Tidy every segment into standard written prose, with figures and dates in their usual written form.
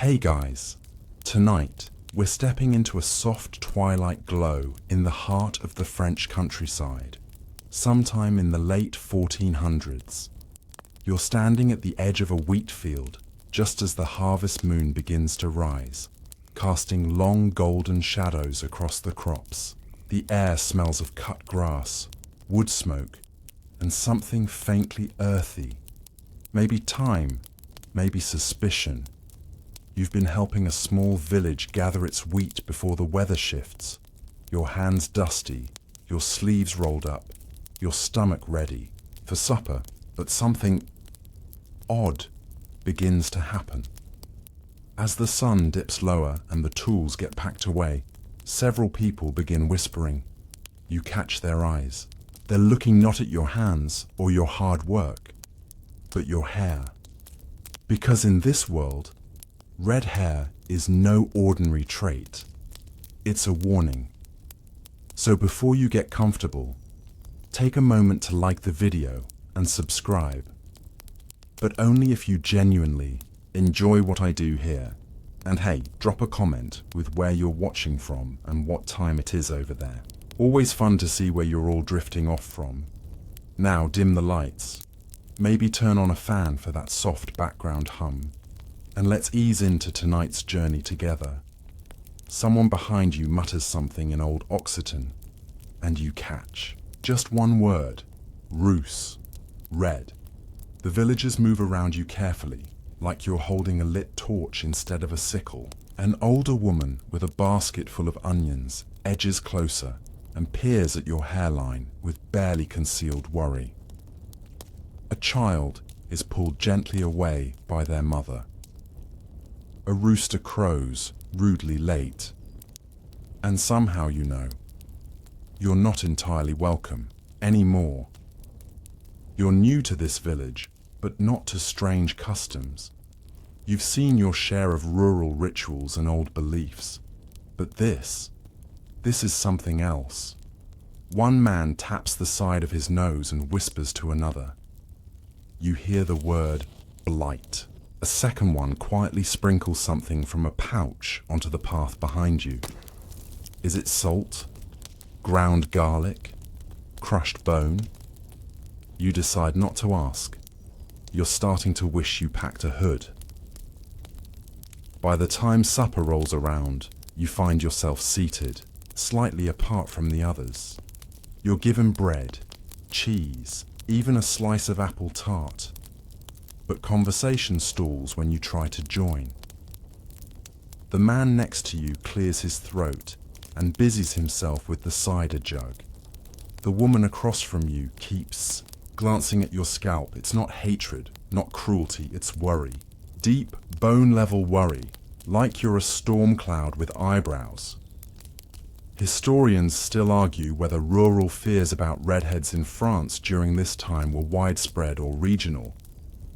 Hey guys, tonight we're stepping into a soft twilight glow in the heart of the French countryside, sometime in the late 1400s. You're standing at the edge of a wheat field just as the harvest moon begins to rise, casting long golden shadows across the crops. The air smells of cut grass, wood smoke, and something faintly earthy. Maybe time, maybe suspicion. You've been helping a small village gather its wheat before the weather shifts. Your hands dusty, your sleeves rolled up, your stomach ready for supper, but something odd begins to happen. As the sun dips lower and the tools get packed away, several people begin whispering. You catch their eyes. They're looking not at your hands or your hard work, but your hair. Because in this world, red hair is no ordinary trait. It's a warning. So before you get comfortable, take a moment to like the video and subscribe. But only if you genuinely enjoy what I do here. And hey, drop a comment with where you're watching from and what time it is over there. Always fun to see where you're all drifting off from. Now dim the lights. Maybe turn on a fan for that soft background hum. And let's ease into tonight's journey together. Someone behind you mutters something in Old Occitan, and you catch just one word: Roos, red. The villagers move around you carefully, like you're holding a lit torch instead of a sickle. An older woman with a basket full of onions edges closer and peers at your hairline with barely concealed worry. A child is pulled gently away by their mother. A rooster crows, rudely late. And somehow you know, you're not entirely welcome anymore. You're new to this village, but not to strange customs. You've seen your share of rural rituals and old beliefs. But this is something else. One man taps the side of his nose and whispers to another. You hear the word blight. A second one quietly sprinkles something from a pouch onto the path behind you. Is it salt? Ground garlic? Crushed bone? You decide not to ask. You're starting to wish you packed a hood. By the time supper rolls around, you find yourself seated, slightly apart from the others. You're given bread, cheese, even a slice of apple tart. But conversation stalls when you try to join. The man next to you clears his throat and busies himself with the cider jug. The woman across from you keeps glancing at your scalp. It's not hatred, not cruelty, it's worry. Deep, bone-level worry, like you're a storm cloud with eyebrows. Historians still argue whether rural fears about redheads in France during this time were widespread or regional.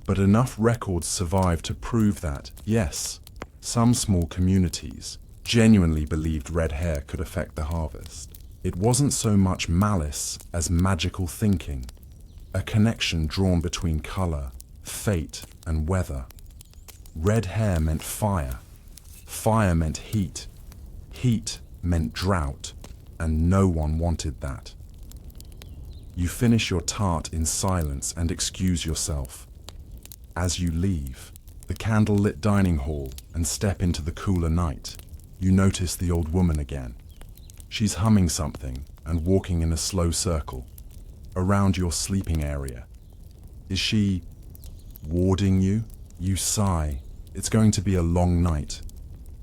But enough records survive to prove that, yes, some small communities genuinely believed red hair could affect the harvest. It wasn't so much malice as magical thinking, a connection drawn between color, fate, and weather. Red hair meant fire. Fire meant heat. Heat meant drought, and no one wanted that. You finish your tart in silence and excuse yourself. As you leave the candle-lit dining hall and step into the cooler night, you notice the old woman again. She's humming something and walking in a slow circle around your sleeping area. Is she warding you? You sigh. It's going to be a long night.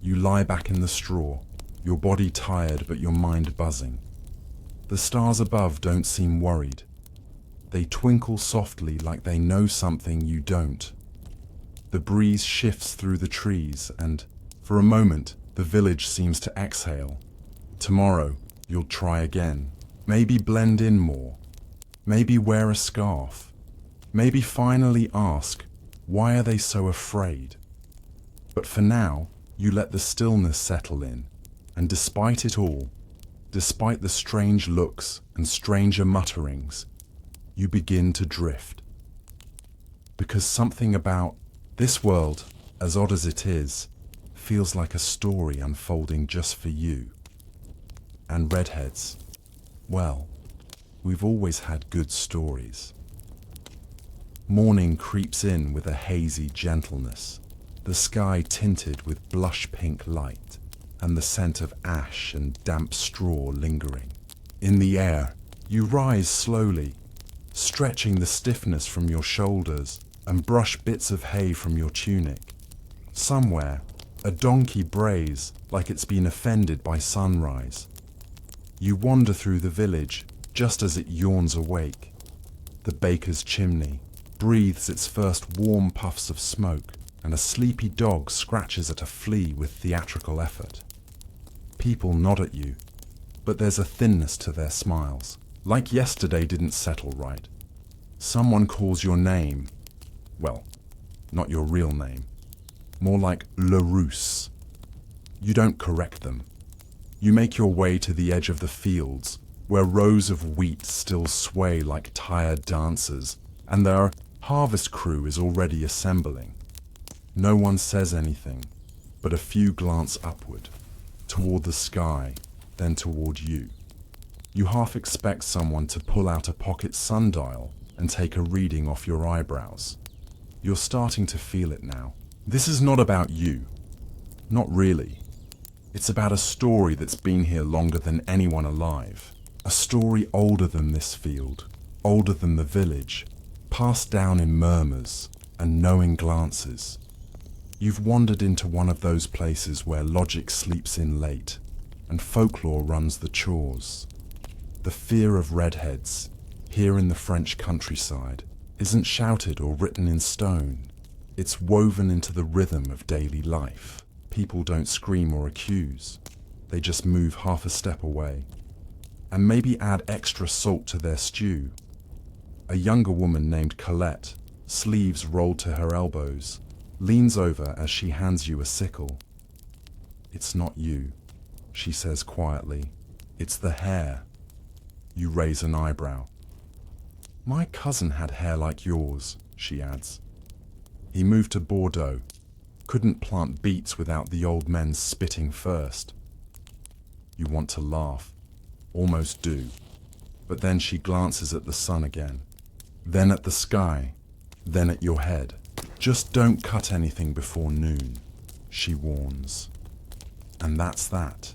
You lie back in the straw, your body tired but your mind buzzing. The stars above don't seem worried. They twinkle softly like they know something you don't. The breeze shifts through the trees and, for a moment, the village seems to exhale. Tomorrow, you'll try again. Maybe blend in more. Maybe wear a scarf. Maybe finally ask, why are they so afraid? But for now, you let the stillness settle in, and despite it all, despite the strange looks and stranger mutterings, you begin to drift. Because something about this world, as odd as it is, feels like a story unfolding just for you. And Redheads, well, we've always had good stories. Morning creeps in with a hazy gentleness, the sky tinted with blush pink light, and the scent of ash and damp straw lingering. In the air, you rise slowly, stretching the stiffness from your shoulders and brush bits of hay from your tunic. Somewhere, a donkey brays like it's been offended by sunrise. You wander through the village just as it yawns awake. The baker's chimney breathes its first warm puffs of smoke, and a sleepy dog scratches at a flea with theatrical effort. People nod at you, but there's a thinness to their smiles, like yesterday didn't settle right. Someone calls your name, well, not your real name, more like Le Rousse. You don't correct them. You make your way to the edge of the fields, where rows of wheat still sway like tired dancers, and their harvest crew is already assembling. No one says anything, but a few glance upward, toward the sky, then toward you. You half expect someone to pull out a pocket sundial and take a reading off your eyebrows. You're starting to feel it now. This is not about you. Not really. It's about a story that's been here longer than anyone alive. A story older than this field, older than the village, passed down in murmurs and knowing glances. You've wandered into one of those places where logic sleeps in late and folklore runs the chores. The fear of redheads, here in the French countryside, isn't shouted or written in stone. It's woven into the rhythm of daily life. People don't scream or accuse. They just move half a step away, and maybe add extra salt to their stew. A younger woman named Colette, sleeves rolled to her elbows, leans over as she hands you a sickle. "It's not you," she says quietly. "It's the hair." You raise an eyebrow. "My cousin had hair like yours," she adds. "He moved to Bordeaux. Couldn't plant beets without the old men spitting first." You want to laugh, almost do, but then she glances at the sun again, then at the sky, then at your head. "Just don't cut anything before noon," she warns. And that's that.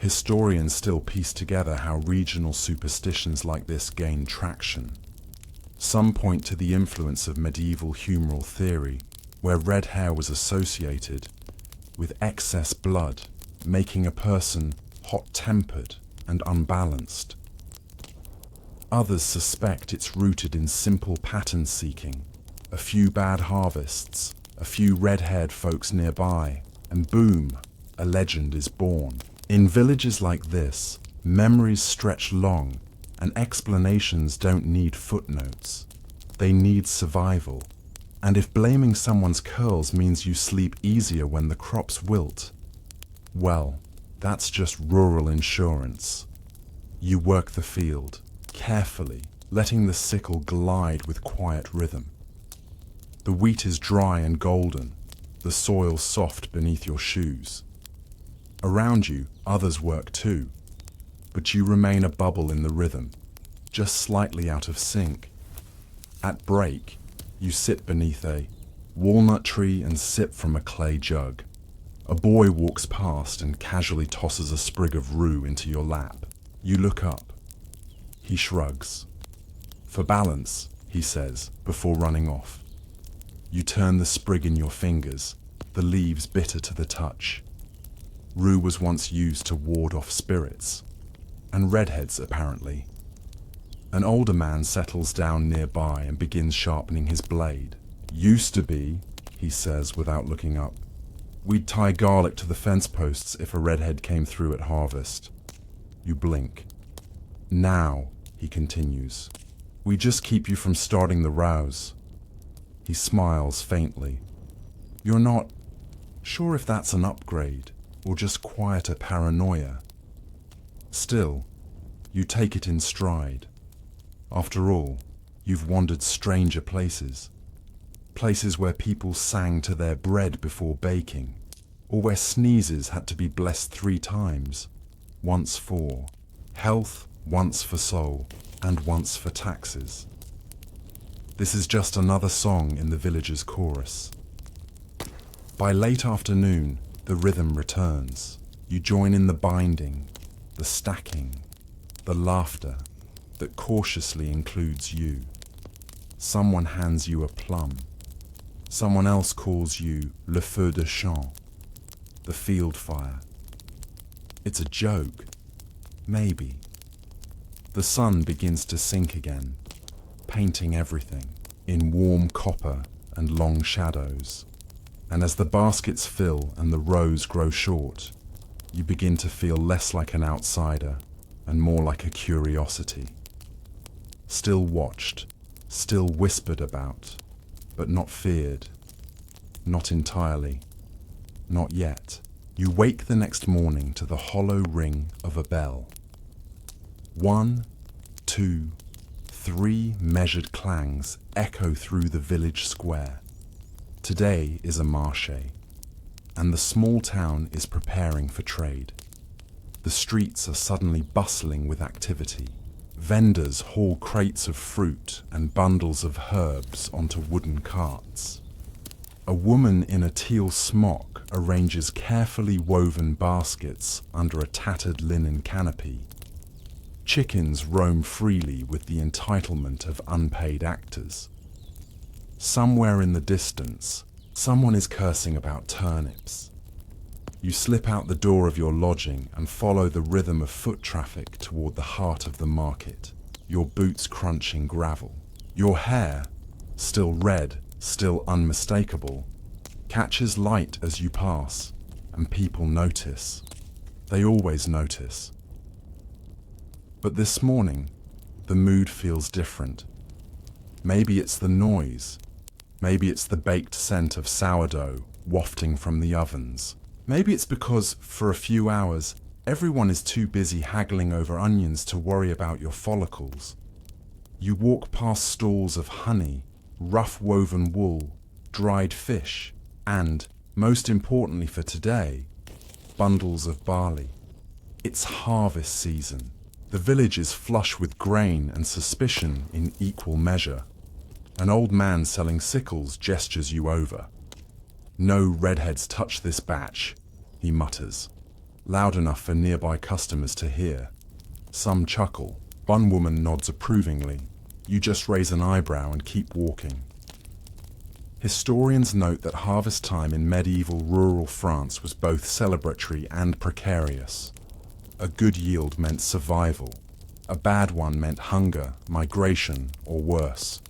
Historians still piece together how regional superstitions like this gain traction. Some point to the influence of medieval humoral theory, where red hair was associated with excess blood, making a person hot-tempered and unbalanced. Others suspect it's rooted in simple pattern seeking, a few bad harvests, a few red-haired folks nearby, and boom, a legend is born. In villages like this, memories stretch long, and explanations don't need footnotes. They need survival. And if blaming someone's curls means you sleep easier when the crops wilt, well, that's just rural insurance. You work the field, carefully, letting the sickle glide with quiet rhythm. The wheat is dry and golden, the soil soft beneath your shoes. Around you, others work too, but you remain a bubble in the rhythm, just slightly out of sync. At break, you sit beneath a walnut tree and sip from a clay jug. A boy walks past and casually tosses a sprig of rue into your lap. You look up. He shrugs. "For balance," he says, before running off. You turn the sprig in your fingers, the leaves bitter to the touch. Rue was once used to ward off spirits, and redheads apparently. An older man settles down nearby and begins sharpening his blade. "Used to be," he says without looking up. "We'd tie garlic to the fence posts if a redhead came through at harvest." You blink. "Now," he continues, "we just keep you from starting the rows." He smiles faintly. "You're not sure if that's an upgrade or just quieter paranoia." Still, you take it in stride. After all, you've wandered stranger places. Places where people sang to their bread before baking, or where sneezes had to be blessed 3 times, once for health, once for soul, and once for taxes. This is just another song in the villagers' chorus. By late afternoon, the rhythm returns. You join in the binding, the stacking, the laughter that cautiously includes you. Someone hands you a plum. Someone else calls you le feu de champ, the field fire. It's a joke, maybe. The sun begins to sink again, painting everything in warm copper and long shadows. And as the baskets fill and the rows grow short, you begin to feel less like an outsider and more like a curiosity. Still watched, still whispered about, but not feared. Not entirely. Not yet. You wake the next morning to the hollow ring of a bell. 1, 2, 3 measured clangs echo through the village square. Today is a marché, and the small town is preparing for trade. The streets are suddenly bustling with activity. Vendors haul crates of fruit and bundles of herbs onto wooden carts. A woman in a teal smock arranges carefully woven baskets under a tattered linen canopy. Chickens roam freely with the entitlement of unpaid actors. Somewhere in the distance, someone is cursing about turnips. You slip out the door of your lodging and follow the rhythm of foot traffic toward the heart of the market, your boots crunching gravel. Your hair, still red, still unmistakable, catches light as you pass, and people notice. They always notice. But this morning, the mood feels different. Maybe it's the noise. Maybe it's the baked scent of sourdough wafting from the ovens. Maybe it's because, for a few hours, everyone is too busy haggling over onions to worry about your follicles. You walk past stalls of honey, rough woven wool, dried fish, and, most importantly for today, bundles of barley. It's harvest season. The village is flush with grain and suspicion in equal measure. An old man selling sickles gestures you over. "No redheads touch this batch," he mutters, loud enough for nearby customers to hear. Some chuckle. One woman nods approvingly. You just raise an eyebrow and keep walking. Historians note that harvest time in medieval rural France was both celebratory and precarious. A good yield meant survival. A bad one meant hunger, migration, or worse.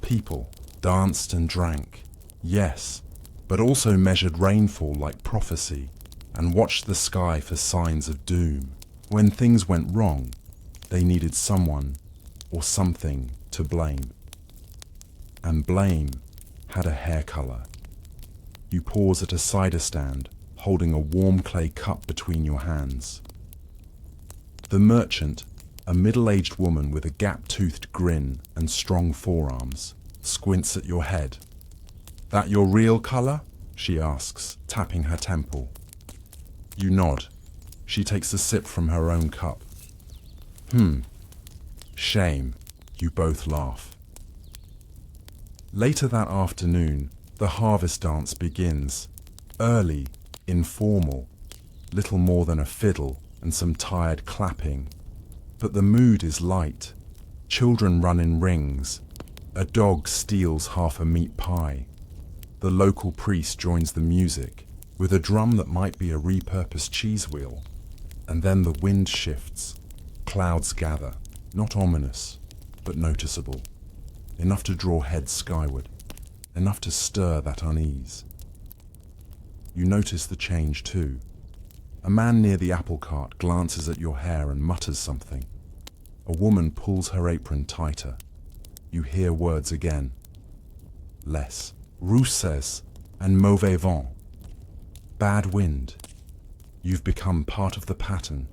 People danced and drank, yes, but also measured rainfall like prophecy and watched the sky for signs of doom. When things went wrong, they needed someone or something to blame. And blame had a hair color. You pause at a cider stand, holding a warm clay cup between your hands. The merchant, a middle-aged woman with a gap-toothed grin and strong forearms, squints at your head. "That your real color?" she asks, tapping her temple. You nod. She takes a sip from her own cup. Shame. You both laugh. Later that afternoon, the harvest dance begins. Early, informal, little more than a fiddle and some tired clapping. But the mood is light. Children run in rings. A dog steals half a meat pie. The local priest joins the music with a drum that might be a repurposed cheese wheel. And then the wind shifts. Clouds gather, not ominous, but noticeable. Enough to draw heads skyward. Enough to stir that unease. You notice the change too. A man near the apple cart glances at your hair and mutters something. A woman pulls her apron tighter. You hear words again. Less. Rousses and mauvais vent. Bad wind. You've become part of the pattern.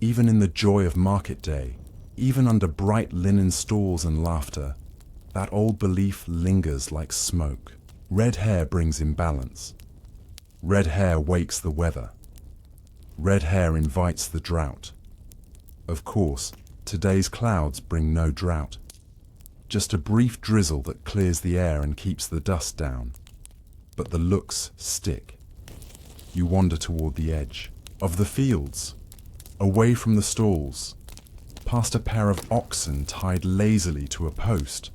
Even in the joy of market day, even under bright linen stalls and laughter, that old belief lingers like smoke. Red hair brings imbalance. Red hair wakes the weather. Red hair invites the drought. Of course, today's clouds bring no drought. Just a brief drizzle that clears the air and keeps the dust down. But the looks stick. You wander toward the edge of the fields, away from the stalls, past a pair of oxen tied lazily to a post,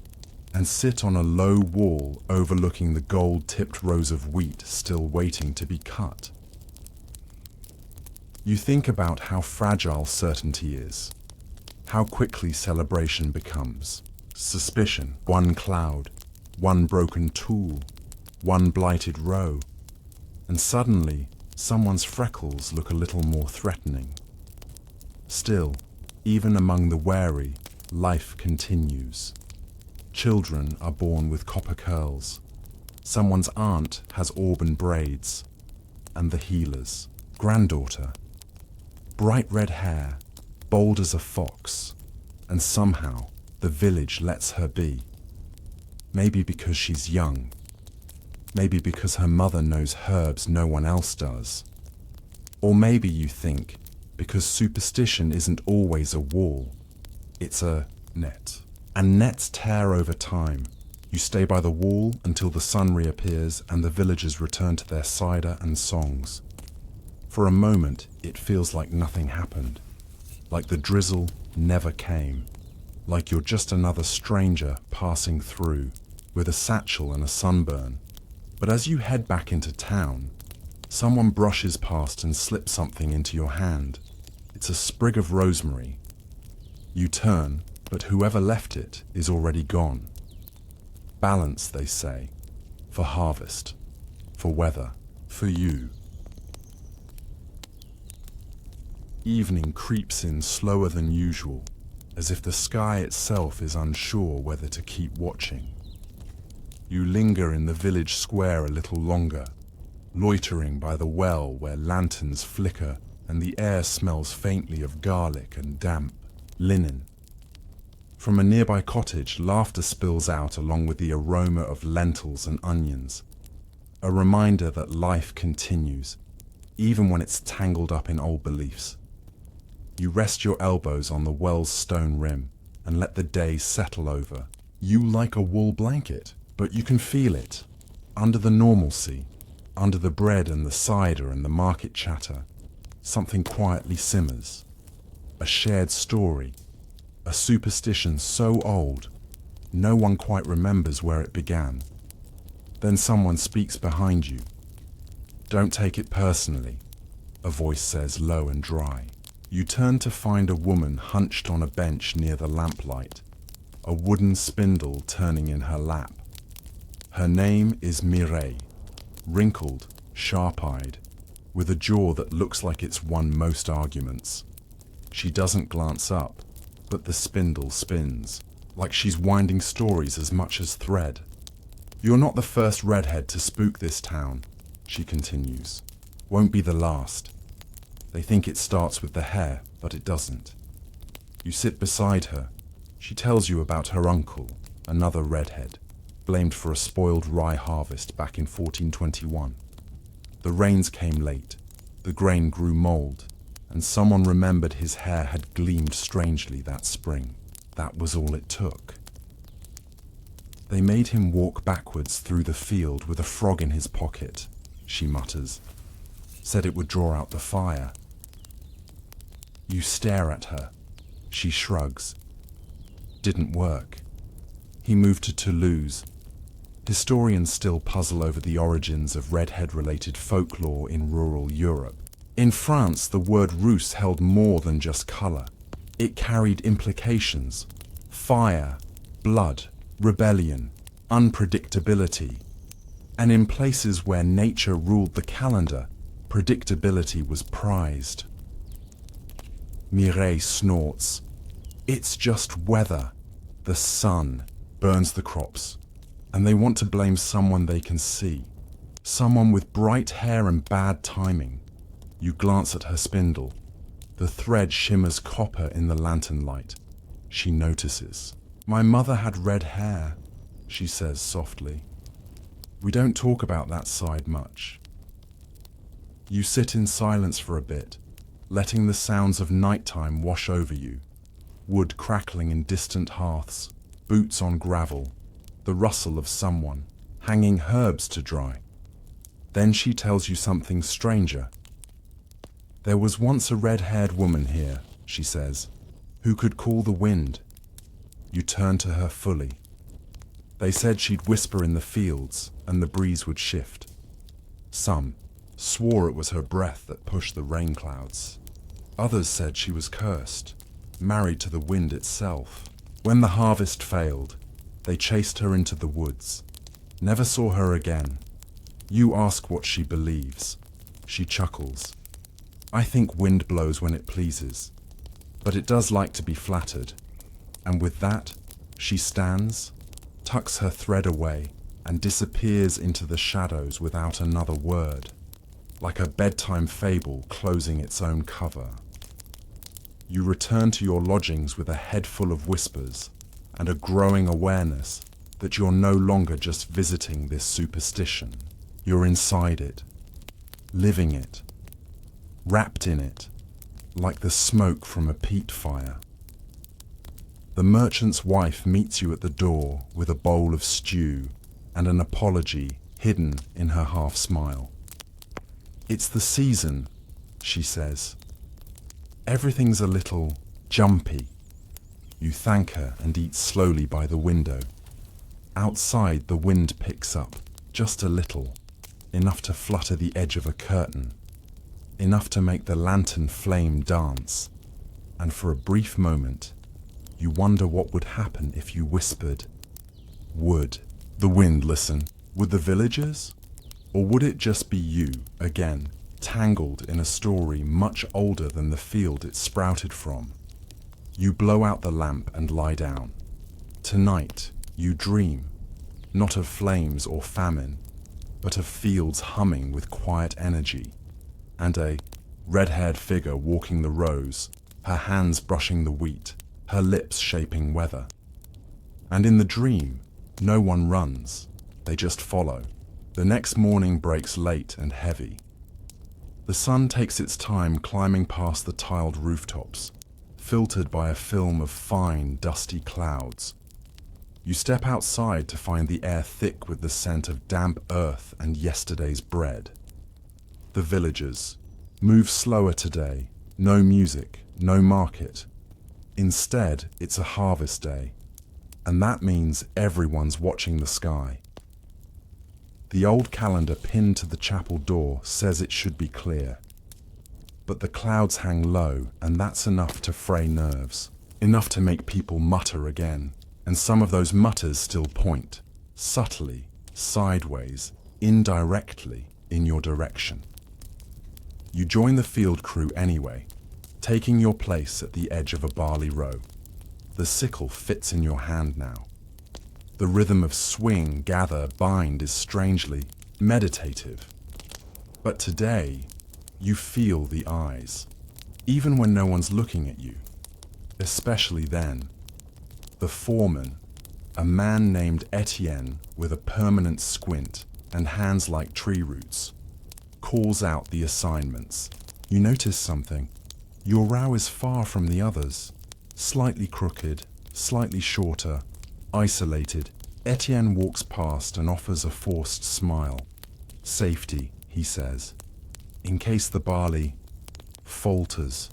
and sit on a low wall overlooking the gold-tipped rows of wheat still waiting to be cut. You think about how fragile certainty is, how quickly celebration becomes suspicion. One cloud, one broken tool, one blighted row, and suddenly someone's freckles look a little more threatening. Still, even among the wary, life continues. Children are born with copper curls. Someone's aunt has auburn braids. And the healer's granddaughter. Bright red hair, bold as a fox. And somehow, the village lets her be. Maybe because she's young. Maybe because her mother knows herbs no one else does. Or maybe you think, because superstition isn't always a wall, it's a net. And nets tear over time. You stay by the wall until the sun reappears and the villagers return to their cider and songs. For a moment, it feels like nothing happened. Like the drizzle never came. Like you're just another stranger passing through, with a satchel and a sunburn. But as you head back into town, someone brushes past and slips something into your hand. It's a sprig of rosemary. You turn, but whoever left it is already gone. Balance, they say, for harvest, for weather, for you. Evening creeps in slower than usual, as if the sky itself is unsure whether to keep watching. You linger in the village square a little longer, loitering by the well where lanterns flicker and the air smells faintly of garlic and damp linen. From a nearby cottage, laughter spills out along with the aroma of lentils and onions, a reminder that life continues, even when it's tangled up in old beliefs. You rest your elbows on the well's stone rim and let the day settle over. You like a wool blanket, but you can feel it. Under the normalcy, under the bread and the cider and the market chatter, something quietly simmers. A shared story. A superstition so old, no one quite remembers where it began. Then someone speaks behind you. Don't take it personally, a voice says low and dry. You turn to find a woman hunched on a bench near the lamplight, a wooden spindle turning in her lap. Her name is Mireille, wrinkled, sharp-eyed, with a jaw that looks like it's won most arguments. She doesn't glance up, but the spindle spins, like she's winding stories as much as thread. You're not the first redhead to spook this town, she continues. Won't be the last. They think it starts with the hair, but it doesn't. You sit beside her. She tells you about her uncle, another redhead, blamed for a spoiled rye harvest back in 1421. The rains came late, the grain grew mold, and someone remembered his hair had gleamed strangely that spring. That was all it took. They made him walk backwards through the field with a frog in his pocket, she mutters. Said it would draw out the fire. You stare at her. She shrugs. Didn't work. He moved to Toulouse. Historians still puzzle over the origins of redhead-related folklore in rural Europe. In France, the word rousse held more than just colour. It carried implications: fire, blood, rebellion, unpredictability. And in places where nature ruled the calendar, predictability was prized. Mireille snorts. It's just weather. The sun burns the crops, and they want to blame someone they can see. Someone with bright hair and bad timing. You glance at her spindle. The thread shimmers copper in the lantern light. She notices. My mother had red hair, she says softly. We don't talk about that side much. You sit in silence for a bit, letting the sounds of nighttime wash over you. Wood crackling in distant hearths, boots on gravel, the rustle of someone hanging herbs to dry. Then she tells you something stranger. There was once a red-haired woman here, she says, who could call the wind. You turn to her fully. They said she'd whisper in the fields and the breeze would shift. Some swore it was her breath that pushed the rain clouds. Others said she was cursed, married to the wind itself. When the harvest failed, they chased her into the woods. Never saw her again. You ask what she believes. She chuckles. I think wind blows when it pleases, but it does like to be flattered. And with that, she stands, tucks her thread away, and disappears into the shadows without another word, like a bedtime fable closing its own cover. You return to your lodgings with a head full of whispers and a growing awareness that you're no longer just visiting this superstition. You're inside it, living it, wrapped in it, like the smoke from a peat fire. The merchant's wife meets you at the door with a bowl of stew and an apology hidden in her half-smile. It's the season, she says. Everything's a little jumpy. You thank her and eat slowly by the window. Outside, the wind picks up, just a little, enough to flutter the edge of a curtain, enough to make the lantern flame dance. And for a brief moment, you wonder what would happen if you whispered. Would the wind listen? Would the villagers? Or would it just be you, again, tangled in a story much older than the field it sprouted from? You blow out the lamp and lie down. Tonight, you dream, not of flames or famine, but of fields humming with quiet energy, and a red-haired figure walking the rows, her hands brushing the wheat, her lips shaping weather. And in the dream, no one runs, they just follow. The next morning breaks late and heavy. The sun takes its time climbing past the tiled rooftops, filtered by a film of fine, dusty clouds. You step outside to find the air thick with the scent of damp earth and yesterday's bread. The villagers move slower today, no music, no market. Instead, it's a harvest day, and that means everyone's watching the sky. The old calendar pinned to the chapel door says it should be clear. But the clouds hang low, and that's enough to fray nerves, enough to make people mutter again. And some of those mutters still point, subtly, sideways, indirectly, in your direction. You join the field crew anyway, taking your place at the edge of a barley row. The sickle fits in your hand now. The rhythm of swing, gather, bind is strangely meditative. But today, you feel the eyes, even when no one's looking at you, especially then. The foreman, a man named Etienne with a permanent squint and hands like tree roots, calls out the assignments. You notice something. Your row is far from the others. Slightly crooked, slightly shorter, isolated. Etienne walks past and offers a forced smile. Safety, he says, in case the barley falters.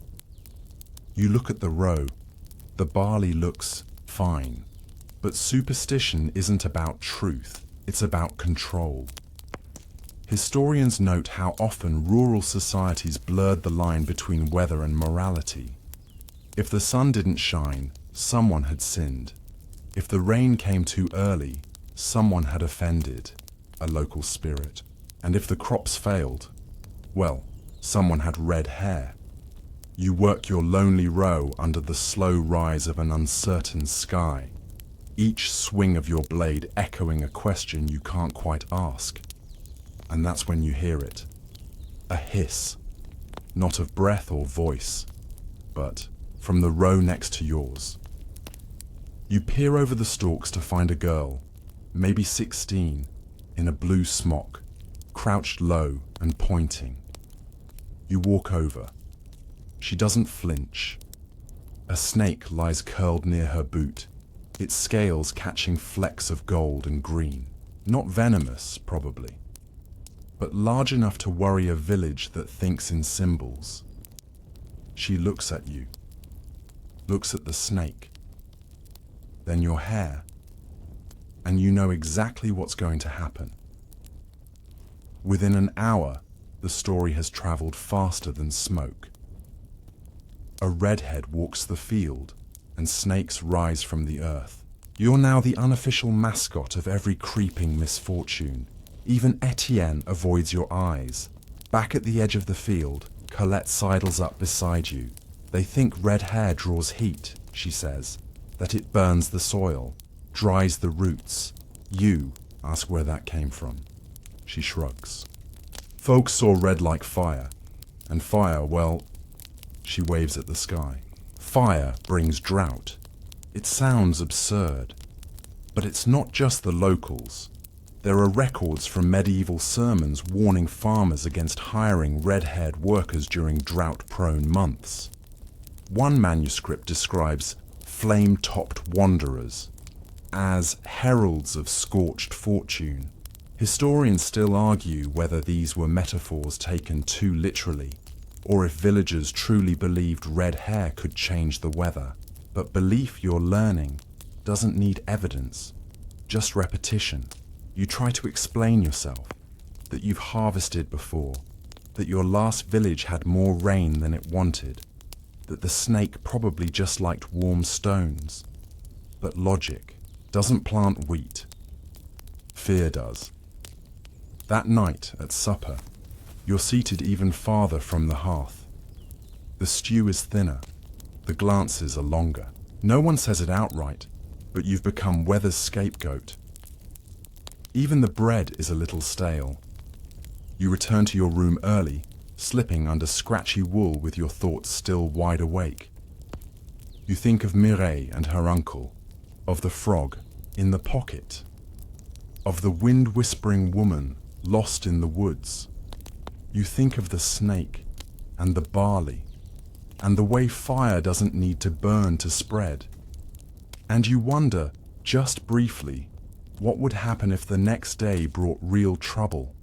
You look at the row. The barley looks fine. But superstition isn't about truth, it's about control. Historians note how often rural societies blurred the line between weather and morality. If the sun didn't shine, someone had sinned. If the rain came too early, someone had offended, a local spirit. And if the crops failed, well, someone had red hair. You work your lonely row under the slow rise of an uncertain sky, each swing of your blade echoing a question you can't quite ask. And that's when you hear it. A hiss, not of breath or voice, but from the row next to yours. You peer over the stalks to find a girl, maybe 16, in a blue smock, crouched low and pointing. You walk over. She doesn't flinch. A snake lies curled near her boot, its scales catching flecks of gold and green. Not venomous, probably, but large enough to worry a village that thinks in symbols. She looks at you, looks at the snake, then your hair, and you know exactly what's going to happen. Within an hour, the story has traveled faster than smoke. A redhead walks the field, and snakes rise from the earth. You're now the unofficial mascot of every creeping misfortune. Even Etienne avoids your eyes. Back at the edge of the field, Colette sidles up beside you. They think red hair draws heat, she says, that it burns the soil, dries the roots. You ask where that came from. She shrugs. Folks saw red like fire, and fire, well, she waves at the sky. Fire brings drought. It sounds absurd, but it's not just the locals. There are records from medieval sermons warning farmers against hiring red-haired workers during drought-prone months. One manuscript describes flame-topped wanderers as heralds of scorched fortune. Historians still argue whether these were metaphors taken too literally, or if villagers truly believed red hair could change the weather. But belief you're learning doesn't need evidence, just repetition. You try to explain yourself, that you've harvested before, that your last village had more rain than it wanted, that the snake probably just liked warm stones. But logic doesn't plant wheat. Fear does. That night at supper, you're seated even farther from the hearth. The stew is thinner. The glances are longer. No one says it outright, but you've become weather's scapegoat. Even the bread is a little stale. You return to your room early, slipping under scratchy wool with your thoughts still wide awake. You think of Mireille and her uncle, of the frog in the pocket, of the wind-whispering woman lost in the woods. You think of the snake and the barley, and the way fire doesn't need to burn to spread. And you wonder, just briefly, what would happen if the next day brought real trouble?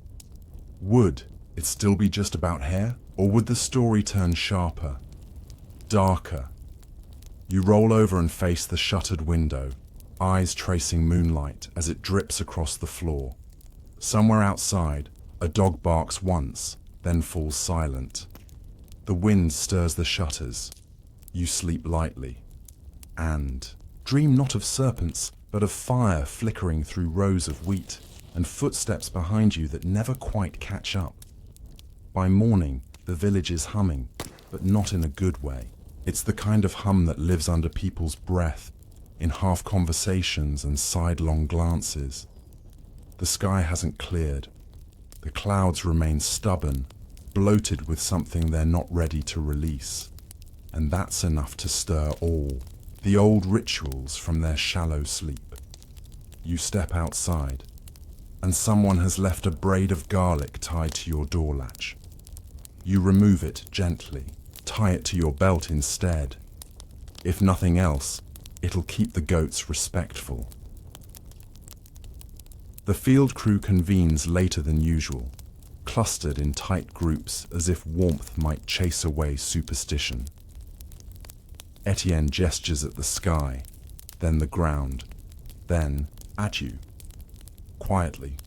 Would it still be just about hair, or would the story turn sharper, darker? You roll over and face the shuttered window, eyes tracing moonlight as it drips across the floor. Somewhere outside, a dog barks once, then falls silent. The wind stirs the shutters. You sleep lightly. And dream not of serpents, but of fire flickering through rows of wheat, and footsteps behind you that never quite catch up. By morning, the village is humming, but not in a good way. It's the kind of hum that lives under people's breath, in half conversations and sidelong glances. The sky hasn't cleared. The clouds remain stubborn, bloated with something they're not ready to release. And that's enough to stir all, the old rituals from their shallow sleep. You step outside, and someone has left a braid of garlic tied to your door latch. You remove it gently, tie it to your belt instead. If nothing else, it'll keep the goats respectful. The field crew convenes later than usual, clustered in tight groups as if warmth might chase away superstition. Etienne gestures at the sky, then the ground, then at you. Quietly,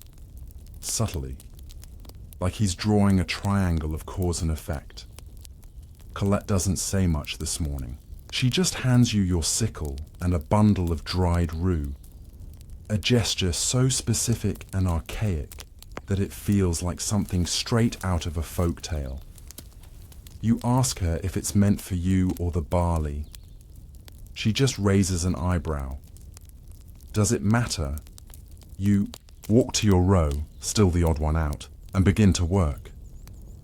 subtly, like he's drawing a triangle of cause and effect. Colette doesn't say much this morning. She just hands you your sickle and a bundle of dried rue, a gesture so specific and archaic that it feels like something straight out of a folk tale. You ask her if it's meant for you or the barley. She just raises an eyebrow. Does it matter? You walk to your row, still the odd one out, and begin to work.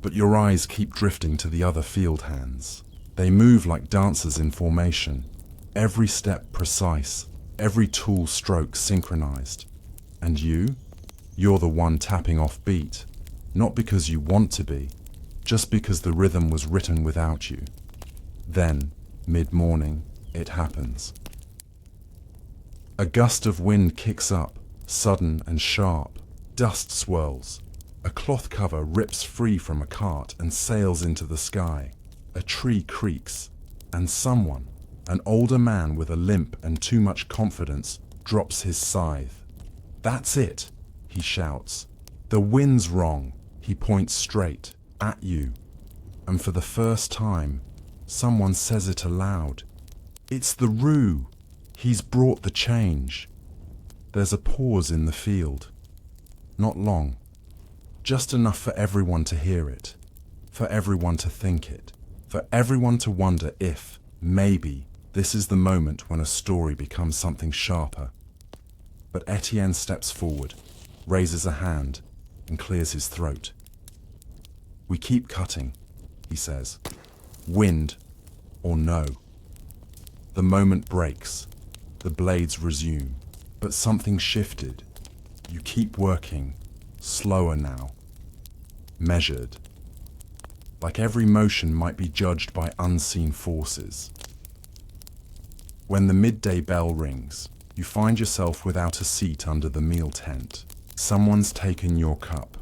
But your eyes keep drifting to the other field hands. They move like dancers in formation, every step precise, every tool stroke synchronized. And you? You're the one tapping off beat, not because you want to be, just because the rhythm was written without you. Then, mid-morning, it happens. A gust of wind kicks up, sudden and sharp. Dust swirls. A cloth cover rips free from a cart and sails into the sky. A tree creaks, and someone, an older man with a limp and too much confidence, drops his scythe. "That's it," he shouts. "The wind's wrong." He points straight at you, and for the first time, someone says it aloud. "It's the Roo. He's brought the change." There's a pause in the field. Not long. Just enough for everyone to hear it, for everyone to think it, for everyone to wonder if, maybe, this is the moment when a story becomes something sharper. But Etienne steps forward, raises a hand, and clears his throat. "We keep cutting," he says. "Wind or no." The moment breaks. The blades resume. But something shifted. You keep working, slower now. Measured. Like every motion might be judged by unseen forces. When the midday bell rings, you find yourself without a seat under the meal tent. Someone's taken your cup.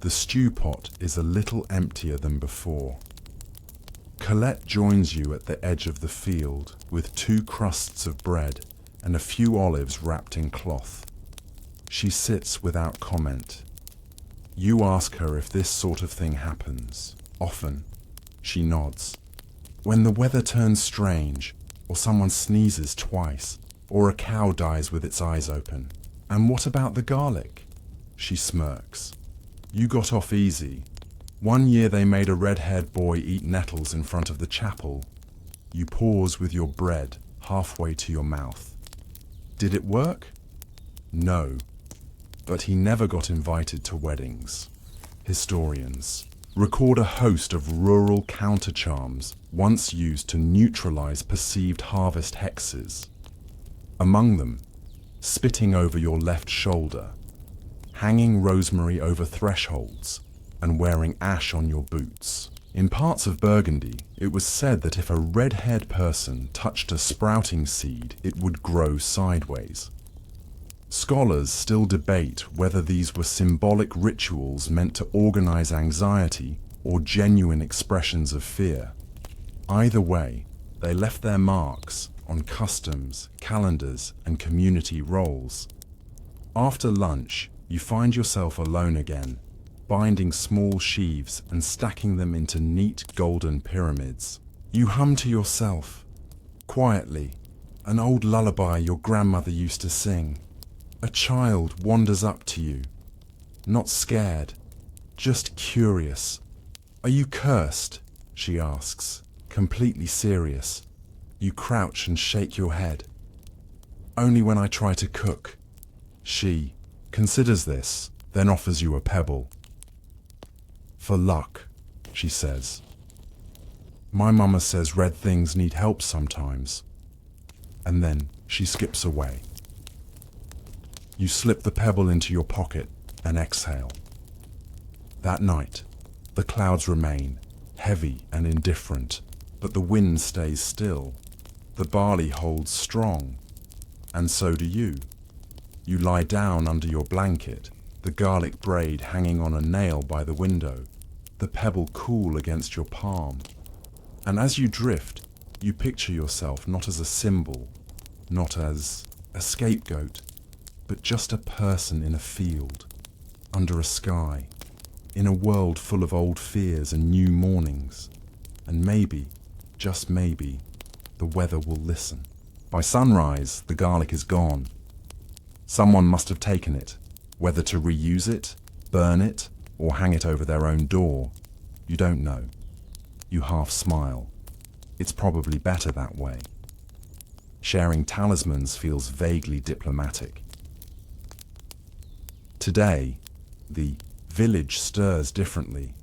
The stew pot is a little emptier than before. Colette joins you at the edge of the field with 2 crusts of bread and a few olives wrapped in cloth. She sits without comment. You ask her if this sort of thing happens. Often. She nods. When the weather turns strange, or someone sneezes twice, or a cow dies with its eyes open. "And what about the garlic?" She smirks. "You got off easy. One year they made a red-haired boy eat nettles in front of the chapel. You pause with your bread halfway to your mouth. Did it work? No. But he never got invited to weddings. Historians record a host of rural countercharms once used to neutralize perceived harvest hexes. Among them, spitting over your left shoulder, hanging rosemary over thresholds, and wearing ash on your boots. In parts of Burgundy, it was said that if a red-haired person touched a sprouting seed, it would grow sideways. Scholars still debate whether these were symbolic rituals meant to organize anxiety or genuine expressions of fear. Either way, they left their marks on customs, calendars, and community roles. After lunch, you find yourself alone again, binding small sheaves and stacking them into neat golden pyramids. You hum to yourself, quietly, an old lullaby your grandmother used to sing. A child wanders up to you, not scared, just curious. "Are you cursed?" she asks, completely serious. You crouch and shake your head. "Only when I try to cook." She considers this, then offers you a pebble. "For luck," she says. "My mama says red things need help sometimes." And then she skips away. You slip the pebble into your pocket and exhale. That night, the clouds remain, heavy and indifferent, but the wind stays still. The barley holds strong, and so do you. You lie down under your blanket, the garlic braid hanging on a nail by the window, the pebble cool against your palm. And as you drift, you picture yourself not as a symbol, not as a scapegoat, but just a person in a field, under a sky, in a world full of old fears and new mornings. And maybe, just maybe, the weather will listen. By sunrise, the garlic is gone. Someone must have taken it, whether to reuse it, burn it, or hang it over their own door. You don't know. You half smile. It's probably better that way. Sharing talismans feels vaguely diplomatic. Today, the village stirs differently.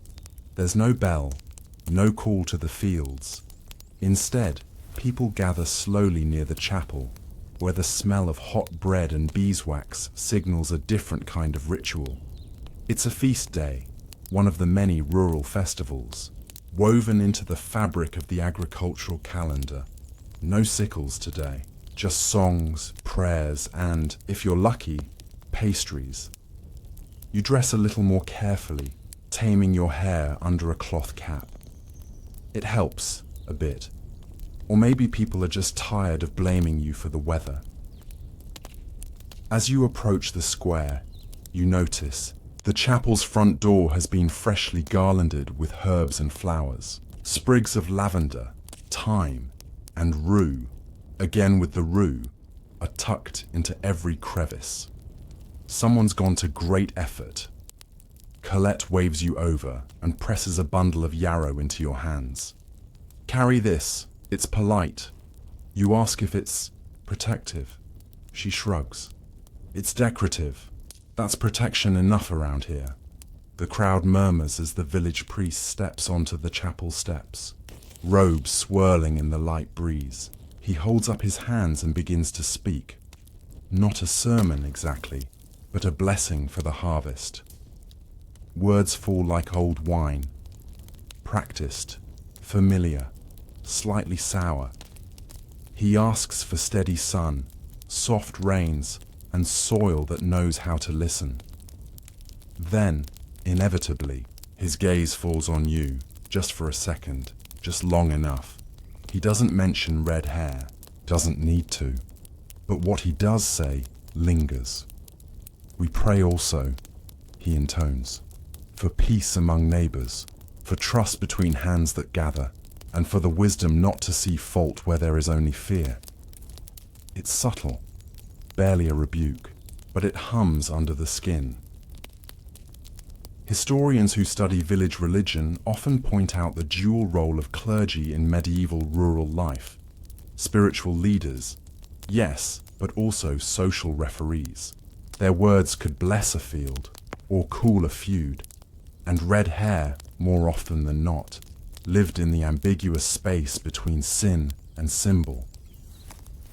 There's no bell, no call to the fields. Instead, people gather slowly near the chapel, where the smell of hot bread and beeswax signals a different kind of ritual. It's a feast day, one of the many rural festivals, woven into the fabric of the agricultural calendar. No sickles today, just songs, prayers, and, if you're lucky, pastries. You dress a little more carefully, taming your hair under a cloth cap. It helps a bit. Or maybe people are just tired of blaming you for the weather. As you approach the square, you notice the chapel's front door has been freshly garlanded with herbs and flowers. Sprigs of lavender, thyme, and rue, again with the rue, are tucked into every crevice. Someone's gone to great effort. Colette waves you over and presses a bundle of yarrow into your hands. Carry this, it's polite. You ask if it's protective. She shrugs. It's decorative. That's protection enough around here. The crowd murmurs as the village priest steps onto the chapel steps, robes swirling in the light breeze. He holds up his hands and begins to speak. Not a sermon exactly, but a blessing for the harvest. Words fall like old wine. Practiced, familiar, slightly sour. He asks for steady sun, soft rains, and soil that knows how to listen. Then, inevitably, his gaze falls on you, just for a second, just long enough. He doesn't mention red hair, doesn't need to, but what he does say lingers. We pray also, he intones, for peace among neighbors, for trust between hands that gather, and for the wisdom not to see fault where there is only fear. It's subtle, barely a rebuke, but it hums under the skin. Historians who study village religion often point out the dual role of clergy in medieval rural life. Spiritual leaders, yes, but also social referees. Their words could bless a field or cool a feud, and red hair, more often than not, lived in the ambiguous space between sin and symbol.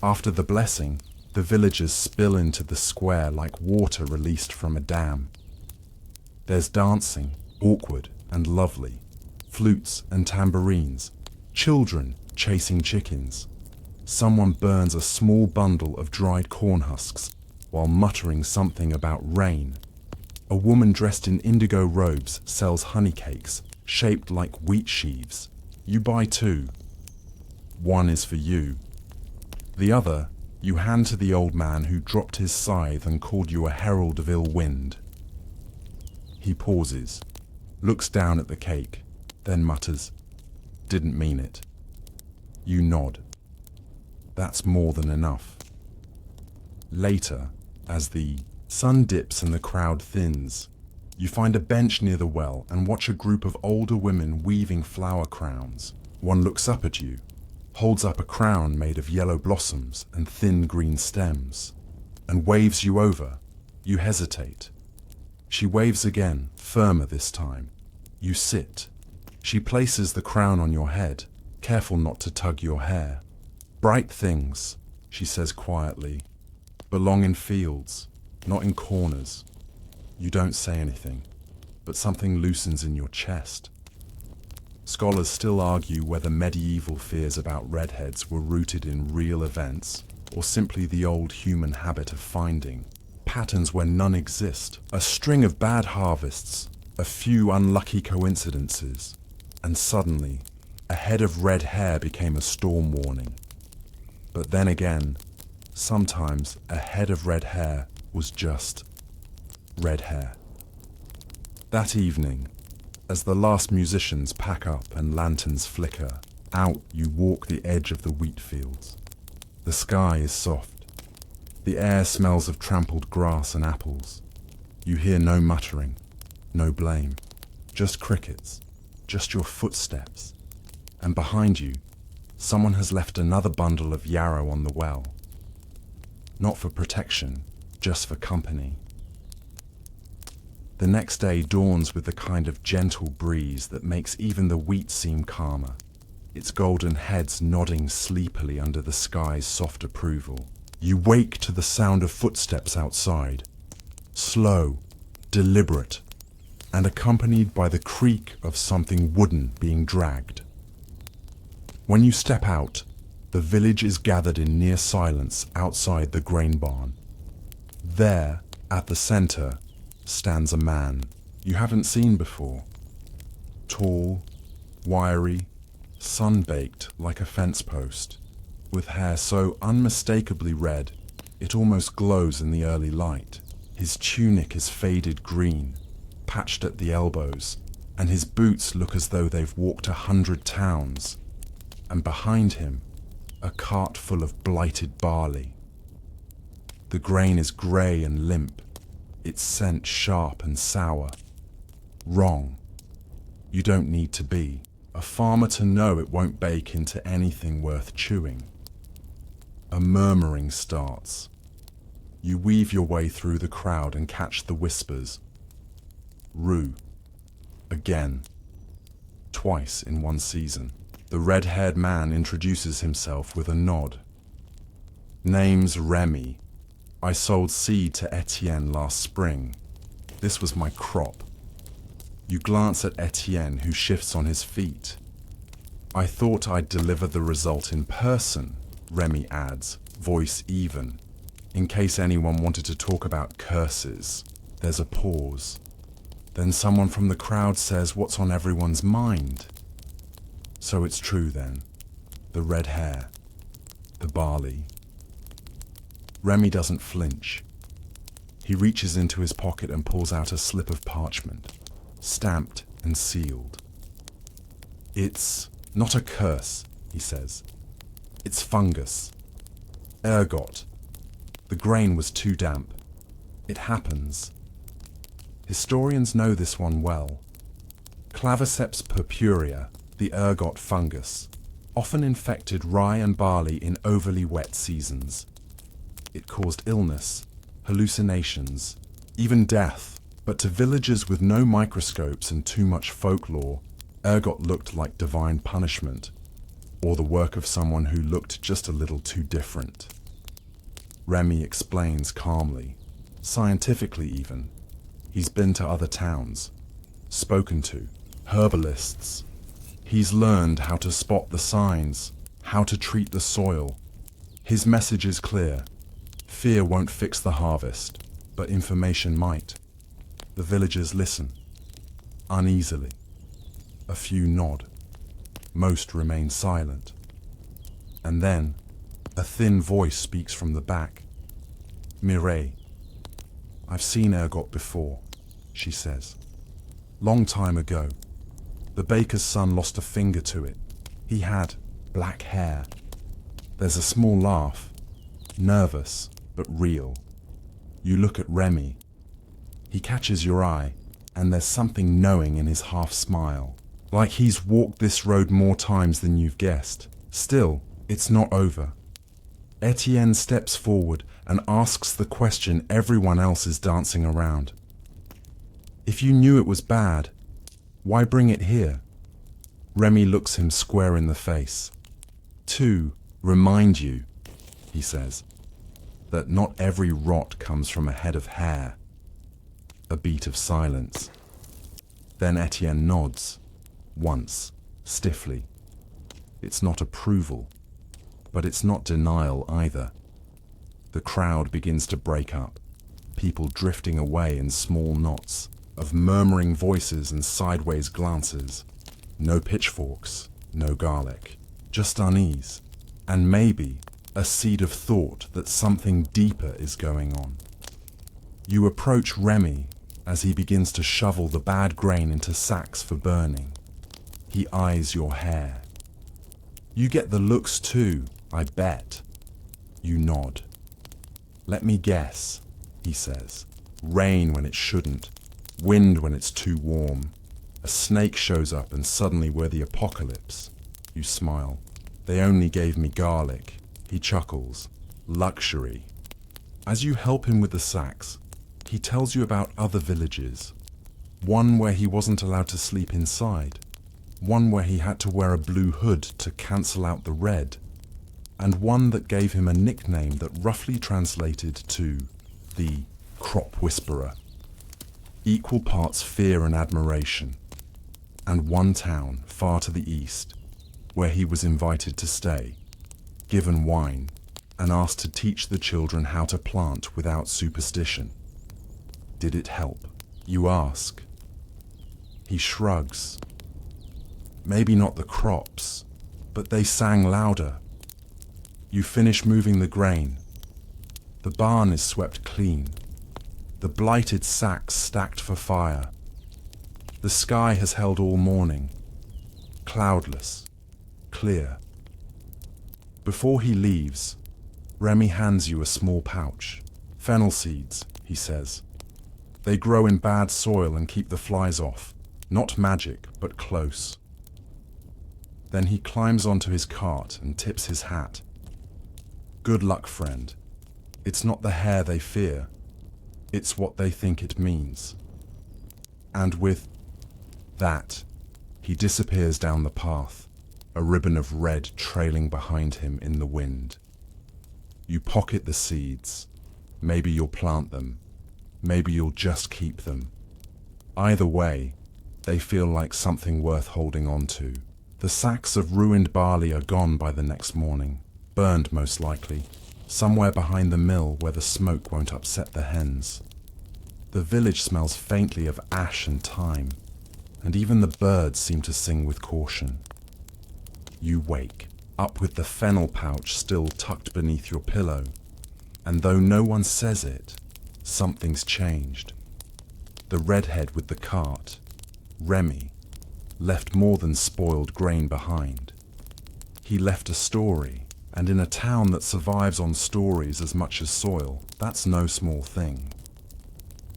After the blessing, the villagers spill into the square like water released from a dam. There's dancing, awkward and lovely, flutes and tambourines, children chasing chickens. Someone burns a small bundle of dried corn husks while muttering something about rain. A woman dressed in indigo robes sells honey cakes shaped like wheat sheaves. You buy two. One is for you. The other you hand to the old man who dropped his scythe and called you a herald of ill wind. He pauses, looks down at the cake, then mutters, "Didn't mean it." You nod. That's more than enough. Later, as the sun dips and the crowd thins, you find a bench near the well and watch a group of older women weaving flower crowns. One looks up at you, holds up a crown made of yellow blossoms and thin green stems, and waves you over. You hesitate. She waves again, firmer this time. You sit. She places the crown on your head, careful not to tug your hair. Bright things, she says quietly, belong in fields, not in corners. You don't say anything, but something loosens in your chest. Scholars still argue whether medieval fears about redheads were rooted in real events or simply the old human habit of finding patterns where none exist, a string of bad harvests, a few unlucky coincidences, and suddenly a head of red hair became a storm warning. But then again, sometimes a head of red hair was just red hair. That evening, as the last musicians pack up and lanterns flicker, out you walk the edge of the wheat fields. The sky is soft. The air smells of trampled grass and apples. You hear no muttering, no blame, just crickets, just your footsteps. And behind you, someone has left another bundle of yarrow on the well. Not for protection, just for company. The next day dawns with the kind of gentle breeze that makes even the wheat seem calmer, its golden heads nodding sleepily under the sky's soft approval. You wake to the sound of footsteps outside, slow, deliberate, and accompanied by the creak of something wooden being dragged. When you step out, the village is gathered in near silence outside the grain barn. There, at the center, stands a man you haven't seen before. Tall, wiry, sun-baked like a fence post, with hair so unmistakably red it almost glows in the early light. His tunic is faded green, patched at the elbows, and his boots look as though they've walked 100 towns. And behind him, a cart full of blighted barley. The grain is grey and limp, its scent sharp and sour. Wrong. You don't need to be a farmer to know it won't bake into anything worth chewing. A murmuring starts. You weave your way through the crowd and catch the whispers. Rue. Again. Twice in one season. The red-haired man introduces himself with a nod. Name's Remy. I sold seed to Etienne last spring. This was my crop. You glance at Etienne, who shifts on his feet. I thought I'd deliver the result in person, Remy adds, voice even. In case anyone wanted to talk about curses. There's a pause. Then someone from the crowd says what's on everyone's mind. So it's true then. The red hair. The barley. Remy doesn't flinch. He reaches into his pocket and pulls out a slip of parchment, stamped and sealed. It's not a curse, he says. It's fungus. Ergot. The grain was too damp. It happens. Historians know this one well. Claviceps purpurea, the ergot fungus, often infected rye and barley in overly wet seasons. It caused illness, hallucinations, even death, but to villagers with no microscopes and too much folklore, ergot looked like divine punishment, or the work of someone who looked just a little too different. Remy explains calmly, scientifically even. He's been to other towns, spoken to herbalists. He's learned how to spot the signs, how to treat the soil. His message is clear. Fear won't fix the harvest, but information might. The villagers listen, uneasily. A few nod. Most remain silent. And then, a thin voice speaks from the back. Mireille. I've seen ergot before, she says. Long time ago. The baker's son lost a finger to it. He had black hair. There's a small laugh. Nervous, but real. You look at Remy. He catches your eye, and there's something knowing in his half-smile. Like he's walked this road more times than you've guessed. Still, it's not over. Etienne steps forward and asks the question everyone else is dancing around. If you knew it was bad, why bring it here? Remy looks him square in the face. To remind you, he says, that not every rot comes from a head of hair. A beat of silence. Then Etienne nods, once, stiffly. It's not approval, but it's not denial either. The crowd begins to break up, people drifting away in small knots, of murmuring voices and sideways glances. No pitchforks, no garlic, just unease, and maybe a seed of thought that something deeper is going on. You approach Remy as he begins to shovel the bad grain into sacks for burning. He eyes your hair. You get the looks too, I bet. You nod. Let me guess, he says. Rain when it shouldn't. Wind when it's too warm. A snake shows up and suddenly we're the apocalypse. You smile. They only gave me garlic. He chuckles. Luxury. As you help him with the sacks, he tells you about other villages. One where he wasn't allowed to sleep inside. One where he had to wear a blue hood to cancel out the red. And one that gave him a nickname that roughly translated to the crop whisperer. equal parts fear and admiration, and one town far to the east, where he was invited to stay, given wine, and asked to teach the children how to plant without superstition. Did it help, you ask? He shrugs. Maybe not the crops, but they sang louder. You finish moving the grain. The barn is swept clean. The blighted sacks stacked for fire. The sky has held all morning, cloudless, clear. Before he leaves, Remy hands you a small pouch. Fennel seeds, he says. They grow in bad soil and keep the flies off. Not magic, but close. Then he climbs onto his cart and tips his hat. Good luck, friend. It's not the hair they fear. It's what they think it means. And with that, he disappears down the path, a ribbon of red trailing behind him in the wind. You pocket the seeds. Maybe you'll plant them. Maybe you'll just keep them. Either way, they feel like something worth holding on to. The sacks of ruined barley are gone by the next morning, burned most likely, somewhere behind the mill where the smoke won't upset the hens. The village smells faintly of ash and thyme, and even the birds seem to sing with caution. You wake, up with the fennel pouch still tucked beneath your pillow, and though no one says it, something's changed. The redhead with the cart, Remy, left more than spoiled grain behind. He left a story, and in a town that survives on stories as much as soil, that's no small thing.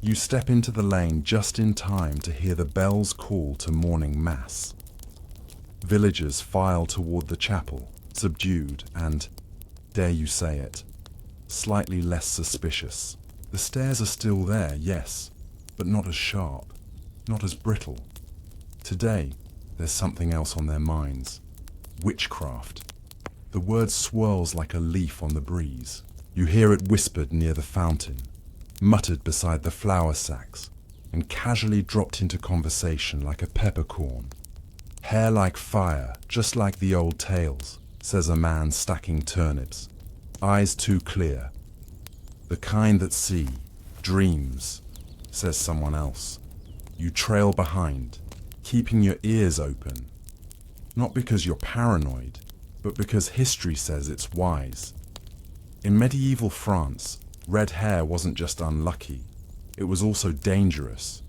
You step into the lane just in time to hear the bells call to morning mass. Villagers file toward the chapel, subdued and, dare you say it, slightly less suspicious. The stairs are still there, yes, but not as sharp, not as brittle. Today, there's something else on their minds. Witchcraft. The word swirls like a leaf on the breeze. You hear it whispered near the fountain, muttered beside the flour sacks, and casually dropped into conversation like a peppercorn. Hair like fire, just like the old tales, says a man stacking turnips. Eyes too clear. The kind that see, dreams, says someone else. You trail behind, keeping your ears open. Not because you're paranoid, but because history says it's wise. In medieval France, red hair wasn't just unlucky, it was also dangerous.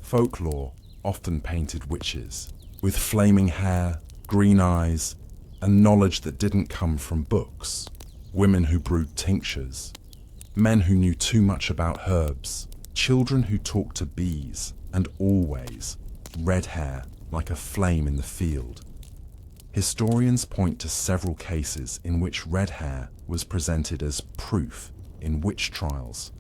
Folklore often painted witches, with flaming hair, green eyes, and knowledge that didn't come from books. Women who brewed tinctures, men who knew too much about herbs, children who talked to bees, and always red hair like a flame in the field. Historians point to several cases in which red hair was presented as proof in witch trials.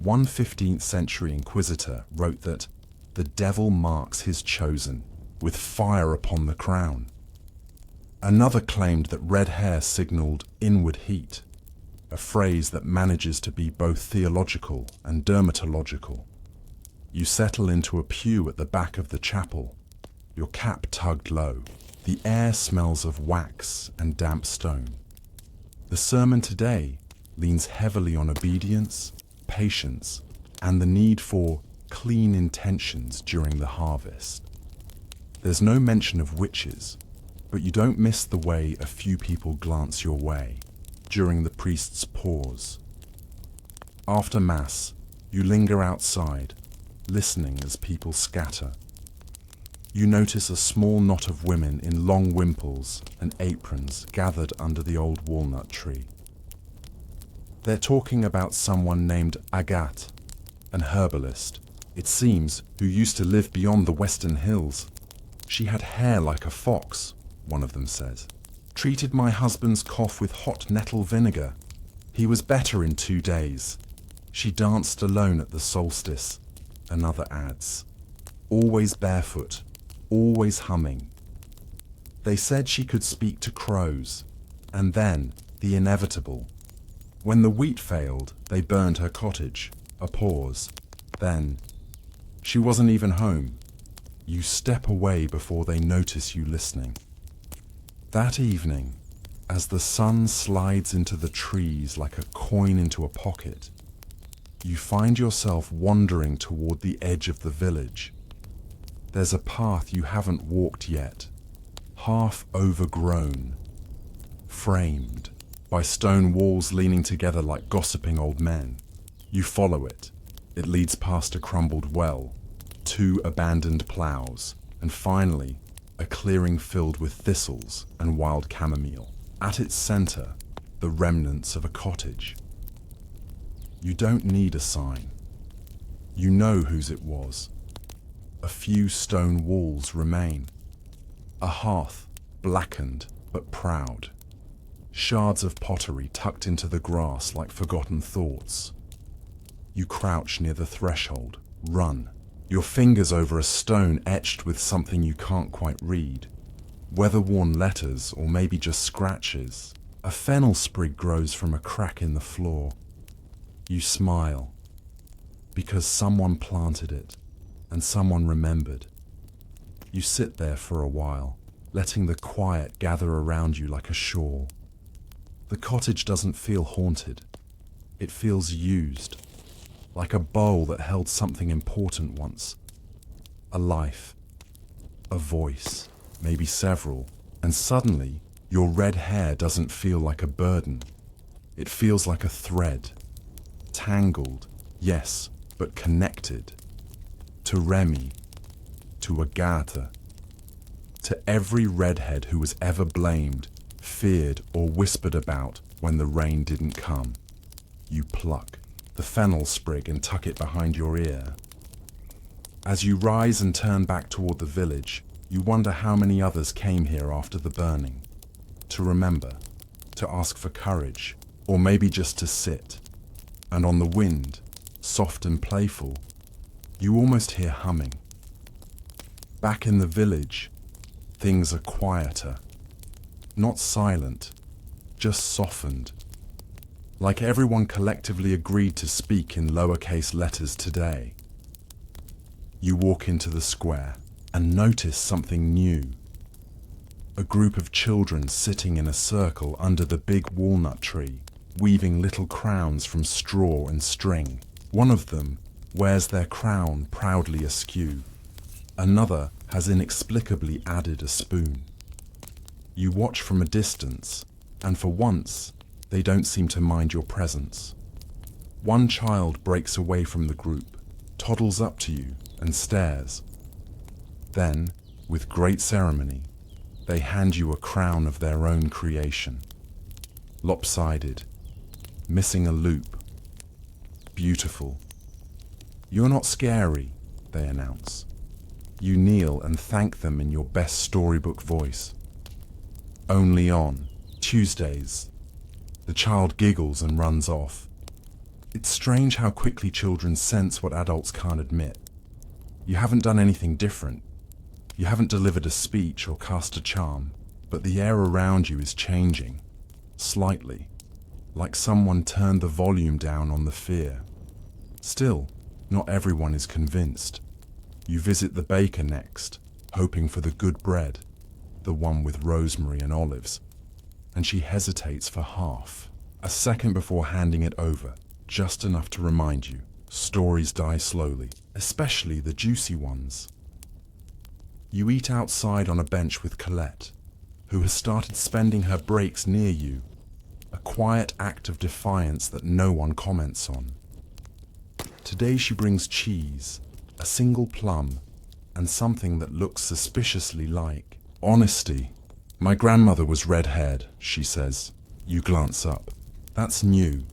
One 15th century inquisitor wrote that the devil marks his chosen with fire upon the crown. Another claimed that red hair signaled inward heat, a phrase that manages to be both theological and dermatological. You settle into a pew at the back of the chapel, your cap tugged low. The air smells of wax and damp stone. The sermon today leans heavily on obedience, patience, and the need for clean intentions during the harvest. There's no mention of witches, but you don't miss the way a few people glance your way during the priest's pause. After Mass, you linger outside, listening as people scatter. You notice a small knot of women in long wimples and aprons gathered under the old walnut tree. They're talking about someone named Agathe, an herbalist, it seems, who used to live beyond the western hills. She had hair like a fox, one of them says. Treated my husband's cough with hot nettle vinegar. He was better in 2 days. She danced alone at the solstice, another adds. Always barefoot, always humming. They said she could speak to crows, and then the inevitable. When the wheat failed, they burned her cottage. A pause. Then, She wasn't even home. You step away before they notice you listening. That evening, as the sun slides into the trees like a coin into a pocket, you find yourself wandering toward the edge of the village. There's a path you haven't walked yet, half overgrown, framed by stone walls leaning together like gossiping old men. You follow it. It leads past a crumbled well, 2 abandoned ploughs, and finally, a clearing filled with thistles and wild chamomile. At its center, the remnants of a cottage. You don't need a sign. You know whose it was. A few stone walls remain. A hearth, blackened but proud. Shards of pottery tucked into the grass like forgotten thoughts. You crouch near the threshold, run, your fingers over a stone etched with something you can't quite read. Weather-worn letters, or maybe just scratches. A fennel sprig grows from a crack in the floor. You smile, because someone planted it, and someone remembered. You sit there for a while, letting the quiet gather around you like a shawl. The cottage doesn't feel haunted. It feels used, like a bowl that held something important once. A life, a voice, maybe several, and suddenly your red hair doesn't feel like a burden. It feels like a thread, tangled, yes, but connected. To Remy, to Agatha, to every redhead who was ever blamed, feared, or whispered about when the rain didn't come. You pluck the fennel sprig and tuck it behind your ear. As you rise and turn back toward the village, you wonder how many others came here after the burning. To remember, to ask for courage, or maybe just to sit. And on the wind, soft and playful, you almost hear humming. Back in the village, things are quieter. Not silent, just softened. Like everyone collectively agreed to speak in lowercase letters today. You walk into the square and notice something new. A group of children sitting in a circle under the big walnut tree, weaving little crowns from straw and string. One of them wears their crown proudly askew. Another has inexplicably added a spoon. You watch from a distance, and for once, they don't seem to mind your presence. One child breaks away from the group, toddles up to you, and stares. Then, with great ceremony, they hand you a crown of their own creation. Lopsided, missing a loop. Beautiful. You're not scary, they announce. You kneel and thank them in your best storybook voice. Only on Tuesdays, the child giggles and runs off. It's strange how quickly children sense what adults can't admit. You haven't done anything different. You haven't delivered a speech or cast a charm, but the air around you is changing, slightly, like someone turned the volume down on the fear. Still, not everyone is convinced. You visit the baker next, hoping for the good bread, the one with rosemary and olives, and she hesitates for half, a second before handing it over, just enough to remind you, stories die slowly, especially the juicy ones. You eat outside on a bench with Colette, who has started spending her breaks near you, a quiet act of defiance that no one comments on. Today she brings cheese, a single plum, and something that looks suspiciously like honesty. My grandmother was red-haired, she says. You glance up. That's new.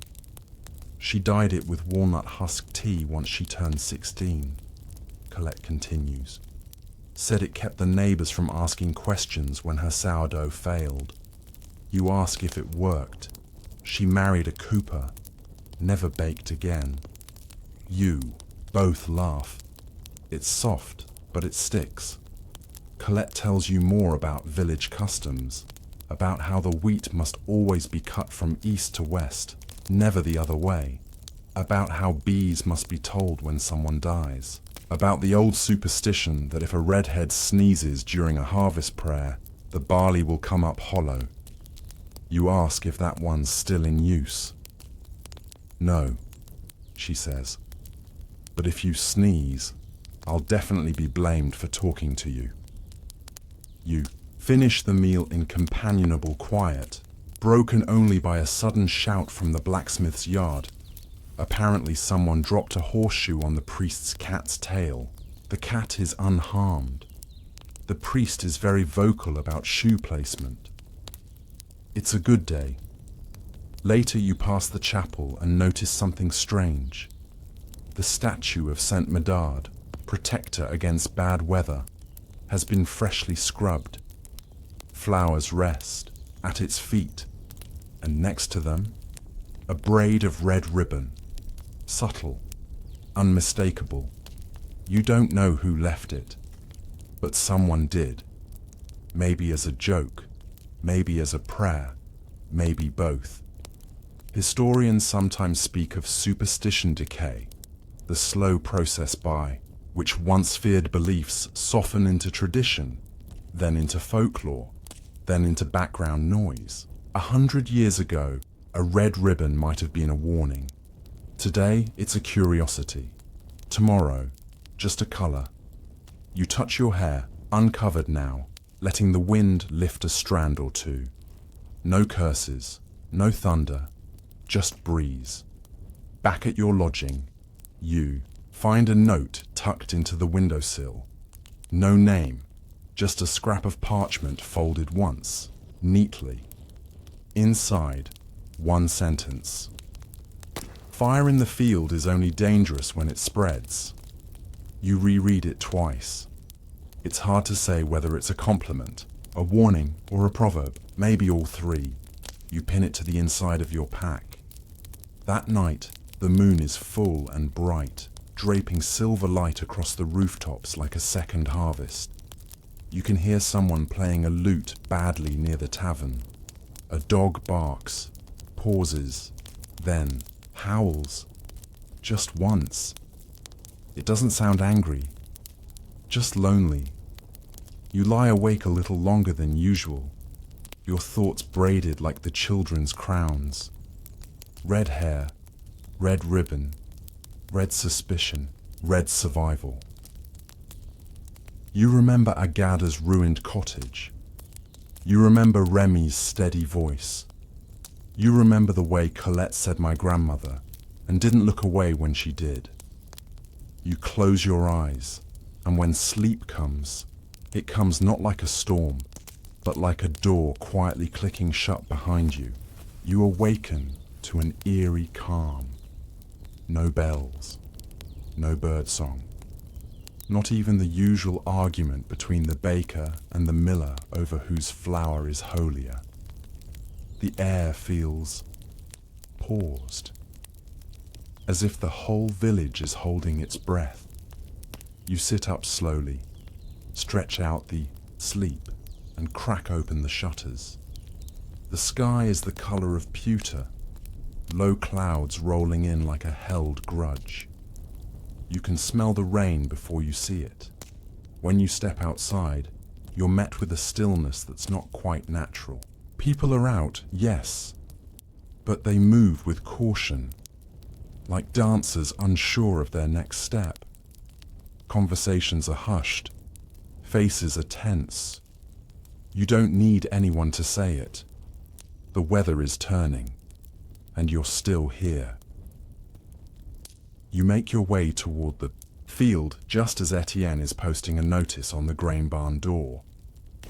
She dyed it with walnut husk tea once she turned 16, Colette continues. Said it kept the neighbors from asking questions when her sourdough failed. You ask if it worked. She married a cooper, never baked again. You both laugh. It's soft, but it sticks. Colette tells you more about village customs, about how the wheat must always be cut from east to west, never the other way, about how bees must be told when someone dies, about the old superstition that if a redhead sneezes during a harvest prayer, the barley will come up hollow. You ask if that one's still in use. No, she says. But if you sneeze, I'll definitely be blamed for talking to you. You finish the meal in companionable quiet, broken only by a sudden shout from the blacksmith's yard. Apparently someone dropped a horseshoe on the priest's cat's tail. The cat is unharmed. The priest is very vocal about shoe placement. It's a good day. Later you pass the chapel and notice something strange. The statue of Saint Medard, protector against bad weather, has been freshly scrubbed. Flowers rest at its feet, and next to them, a braid of red ribbon. Subtle, unmistakable. You don't know who left it, but someone did. Maybe as a joke, maybe as a prayer, maybe both. Historians sometimes speak of superstition decay, the slow process by which once feared beliefs soften into tradition, then into folklore, then into background noise. 100 years ago, a red ribbon might have been a warning. Today, it's a curiosity. Tomorrow, just a color. You touch your hair, uncovered now, letting the wind lift a strand or two. No curses, no thunder, just breeze. Back at your lodging, you find a note tucked into the windowsill. No name, just a scrap of parchment folded once, neatly. Inside, one sentence. Fire in the field is only dangerous when it spreads. You reread it twice. It's hard to say whether it's a compliment, a warning, or a proverb, maybe all three. You pin it to the inside of your pack. That night, the moon is full and bright, draping silver light across the rooftops like a second harvest. You can hear someone playing a lute badly near the tavern. A dog barks, pauses, then howls. Just once. It doesn't sound angry, just lonely. You lie awake a little longer than usual, your thoughts braided like the children's crowns. Red hair, red ribbon, red suspicion, red survival. You remember Agada's ruined cottage. You remember Remy's steady voice. You remember the way Colette said my grandmother and didn't look away when she did. You close your eyes, and when sleep comes, it comes not like a storm, but like a door quietly clicking shut behind you. You awaken to an eerie calm. No bells, no birdsong. Not even the usual argument between the baker and the miller over whose flour is holier. The air feels paused, as if the whole village is holding its breath. You sit up slowly, stretch out the sleep, and crack open the shutters. The sky is the color of pewter, low clouds rolling in like a held grudge. You can smell the rain before you see it. When you step outside, you're met with a stillness that's not quite natural. People are out, yes, but they move with caution, like dancers unsure of their next step. Conversations are hushed, faces are tense. You don't need anyone to say it. The weather is turning, and you're still here. You make your way toward the field just as Etienne is posting a notice on the grain barn door.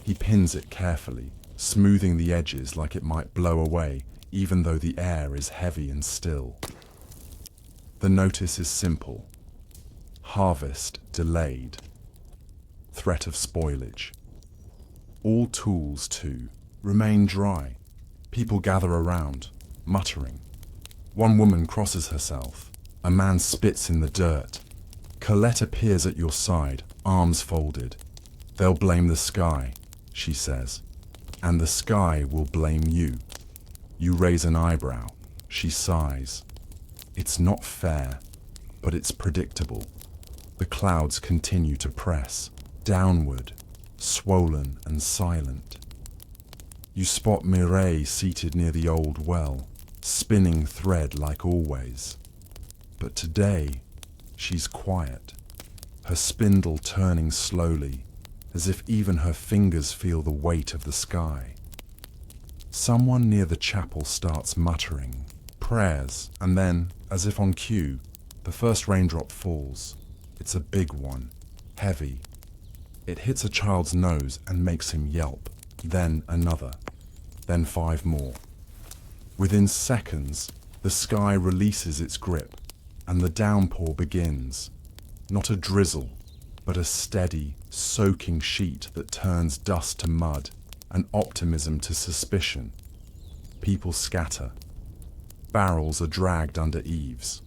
He pins it carefully, smoothing the edges like it might blow away, even though the air is heavy and still. The notice is simple. Harvest delayed. Threat of spoilage. All tools, too, remain dry. People gather around, muttering. One woman crosses herself. A man spits in the dirt. Colette appears at your side, arms folded. They'll blame the sky, she says, and the sky will blame you. You raise an eyebrow. She sighs. It's not fair, but it's predictable. The clouds continue to press, downward, swollen and silent. You spot Mireille seated near the old well, spinning thread like always. But today, she's quiet, her spindle turning slowly, as if even her fingers feel the weight of the sky. Someone near the chapel starts muttering prayers, and then, as if on cue, the first raindrop falls. It's a big one, heavy. It hits a child's nose and makes him yelp, then another, then 5 more. Within seconds, the sky releases its grip, and the downpour begins. Not a drizzle, but a steady, soaking sheet that turns dust to mud and optimism to suspicion. People scatter. Barrels are dragged under eaves.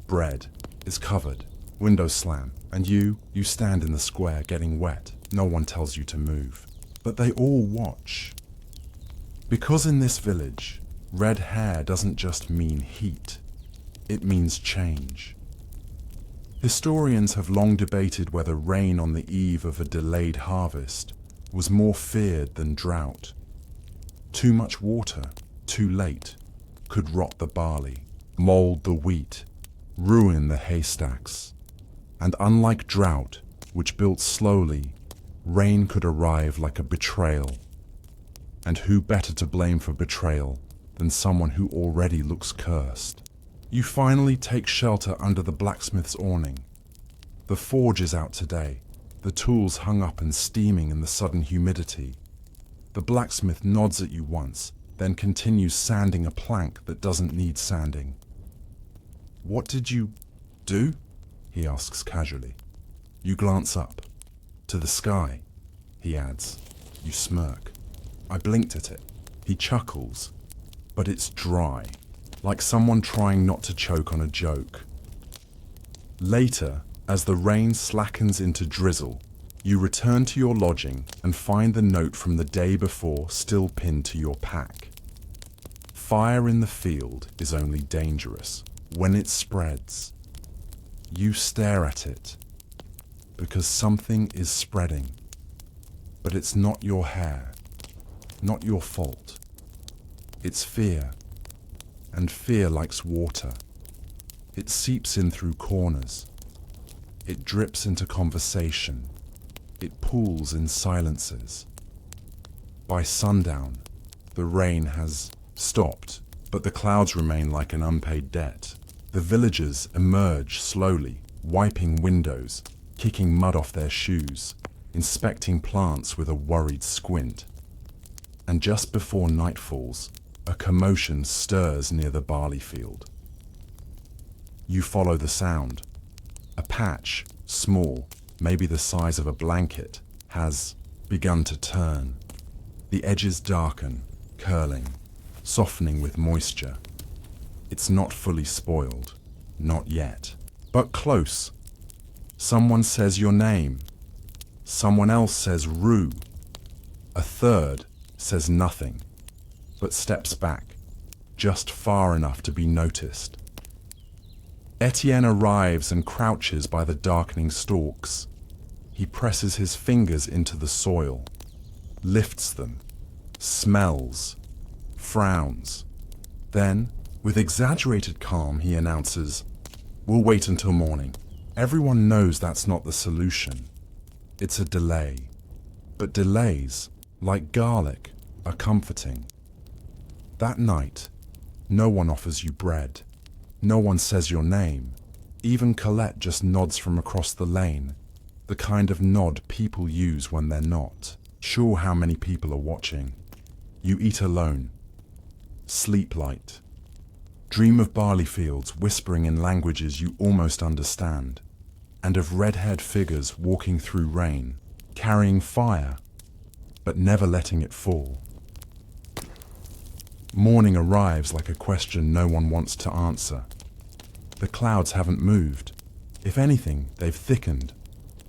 Bread is covered, windows slam, and you stand in the square getting wet. No one tells you to move, but they all watch. Because in this village, red hair doesn't just mean heat, it means change. Historians have long debated whether rain on the eve of a delayed harvest was more feared than drought. Too much water, too late, could rot the barley, mold the wheat, ruin the haystacks. And unlike drought, which built slowly, rain could arrive like a betrayal. And who better to blame for betrayal than someone who already looks cursed? You finally take shelter under the blacksmith's awning. The forge is out today, the tools hung up and steaming in the sudden humidity. The blacksmith nods at you once, then continues sanding a plank that doesn't need sanding. "What did you do?" he asks casually. You glance up. "To the sky," he adds. You smirk. I blinked at it. He chuckles, but it's dry, like someone trying not to choke on a joke. Later, as the rain slackens into drizzle, you return to your lodging and find the note from the day before still pinned to your pack. Fire in the field is only dangerous when it spreads. You stare at it, because something is spreading. But it's not your hair, not your fault. It's fear, and fear likes water. It seeps in through corners. It drips into conversation. It pools in silences. By sundown, the rain has stopped, but the clouds remain like an unpaid debt. The villagers emerge slowly, wiping windows, kicking mud off their shoes, inspecting plants with a worried squint. And just before night falls, a commotion stirs near the barley field. You follow the sound. A patch, small, maybe the size of a blanket, has begun to turn. The edges darken, curling, softening with moisture. It's not fully spoiled, not yet, but close. Someone says your name. Someone else says Rue. A third says nothing, but steps back, just far enough to be noticed. Etienne arrives and crouches by the darkening stalks. He presses his fingers into the soil, lifts them, smells, frowns. Then, with exaggerated calm, he announces, "We'll wait until morning." Everyone knows that's not the solution. It's a delay. But delays, like garlic, are comforting. That night, no one offers you bread. No one says your name. Even Colette just nods from across the lane, the kind of nod people use when they're not sure how many people are watching. You eat alone. Sleep light. Dream of barley fields whispering in languages you almost understand, and of red-haired figures walking through rain, carrying fire, but never letting it fall. Morning arrives like a question no one wants to answer. The clouds haven't moved. If anything, they've thickened,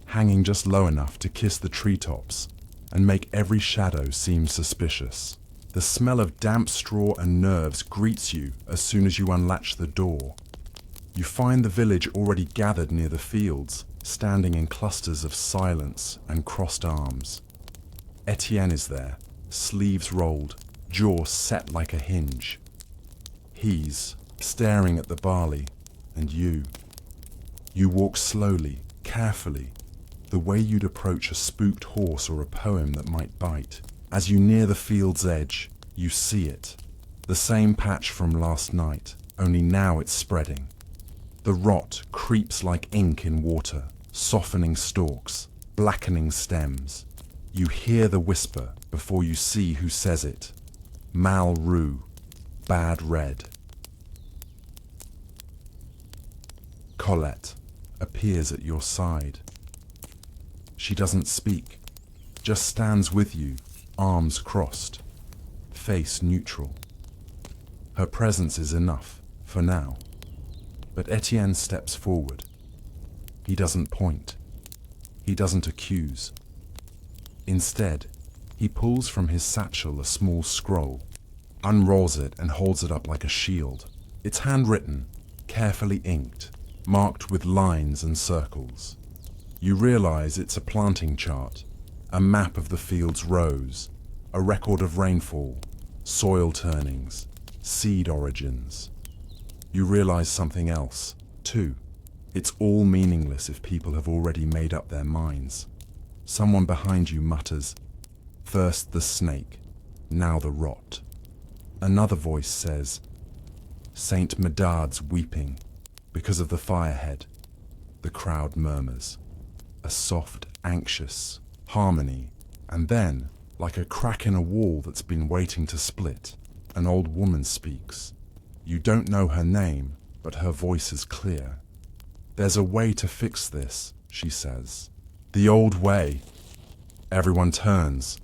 hanging just low enough to kiss the treetops and make every shadow seem suspicious. The smell of damp straw and nerves greets you as soon as you unlatch the door. You find the village already gathered near the fields, standing in clusters of silence and crossed arms. Etienne is there, sleeves rolled, jaw set like a hinge. He's staring at the barley, and you. You walk slowly, carefully, the way you'd approach a spooked horse or a poem that might bite. As you near the field's edge, you see it. The same patch from last night, only now it's spreading. The rot creeps like ink in water, softening stalks, blackening stems. You hear the whisper before you see who says it. Mal Rue, bad red. Colette appears at your side. She doesn't speak, just stands with you, arms crossed, face neutral. Her presence is enough, for now. But Etienne steps forward. He doesn't point. He doesn't accuse. Instead, he pulls from his satchel a small scroll, unrolls it and holds it up like a shield. It's handwritten, carefully inked, marked with lines and circles. You realize it's a planting chart, a map of the field's rows, a record of rainfall, soil turnings, seed origins. You realize something else, too. It's all meaningless if people have already made up their minds. Someone behind you mutters, "First the snake, now the rot." Another voice says, "Saint Medard's weeping because of the firehead." The crowd murmurs, a soft, anxious harmony, and then, like a crack in a wall that's been waiting to split, an old woman speaks. You don't know her name, but her voice is clear. "There's a way to fix this," she says. "The old way." Everyone turns.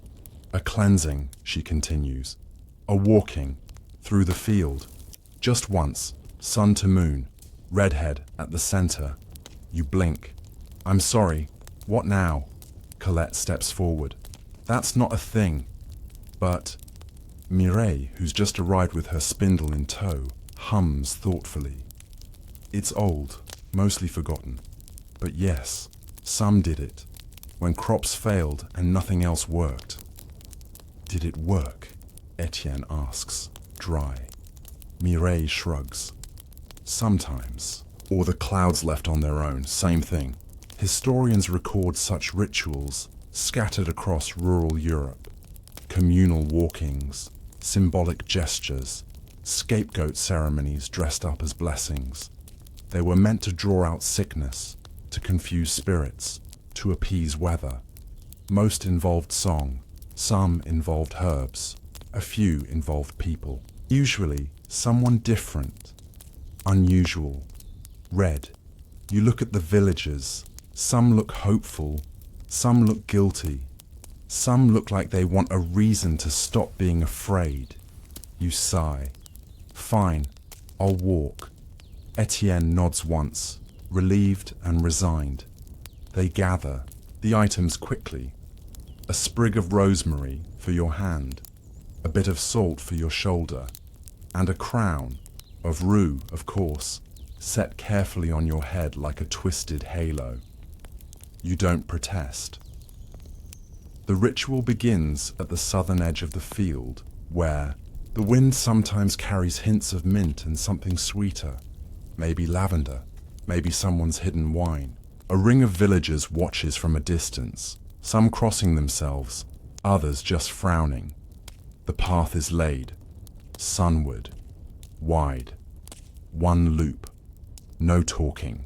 "A cleansing," she continues. "A walking through the field. Just once, sun to moon, redhead at the center." You blink. "I'm sorry, what now?" Colette steps forward. "That's not a thing." But Mireille, who's just arrived with her spindle in tow, hums thoughtfully. "It's old, mostly forgotten. But yes, some did it, when crops failed and nothing else worked." "Did it work?" Etienne asks, dry. Mireille shrugs. "Sometimes. Or the clouds left on their own, same thing." Historians record such rituals scattered across rural Europe. Communal walkings, symbolic gestures, scapegoat ceremonies dressed up as blessings. They were meant to draw out sickness, to confuse spirits, to appease weather. Most involved song, some involved herbs, a few involved people. Usually someone different, unusual, red. You look at the villagers. Some look hopeful, some look guilty, some look like they want a reason to stop being afraid. You sigh. "Fine, I'll walk." Etienne nods once, relieved and resigned. They gather the items quickly. A sprig of rosemary for your hand, a bit of salt for your shoulder, and a crown, of rue, of course, set carefully on your head like a twisted halo. You don't protest. The ritual begins at the southern edge of the field, where the wind sometimes carries hints of mint and something sweeter, maybe lavender, maybe someone's hidden wine. A ring of villagers watches from a distance, some crossing themselves, others just frowning. The path is laid, sunward, wide, one loop, no talking.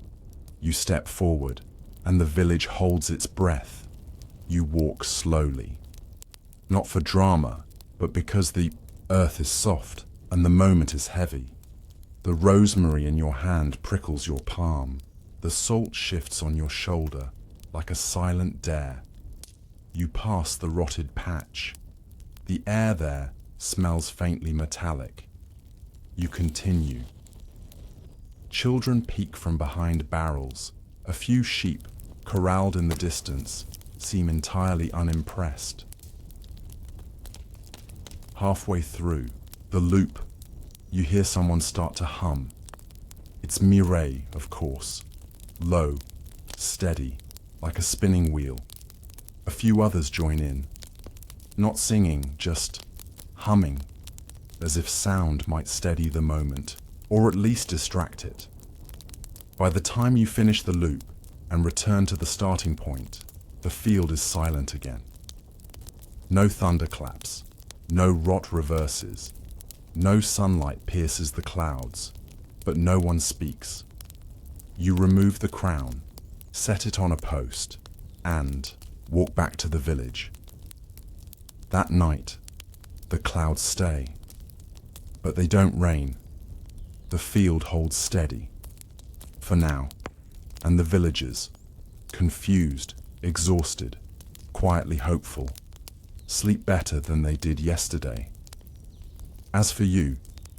You step forward, and the village holds its breath. You walk slowly. Not for drama, but because the earth is soft and the moment is heavy. The rosemary in your hand prickles your palm. The salt shifts on your shoulder like a silent dare. You pass the rotted patch. The air there smells faintly metallic. You continue. Children peek from behind barrels. A few sheep, corralled in the distance, seem entirely unimpressed. Halfway through the loop, you hear someone start to hum. It's Mireille, of course, low, steady, like a spinning wheel. A few others join in, not singing, just humming, as if sound might steady the moment, or at least distract it. By the time you finish the loop and return to the starting point, the field is silent again. No thunderclaps, no rot reverses, no sunlight pierces the clouds, but no one speaks. You remove the crown, set it on a post, and walk back to the village. That night, the clouds stay, but they don't rain. The field holds steady, for now, and the villagers, confused, exhausted, quietly hopeful, sleep better than they did yesterday. As for you,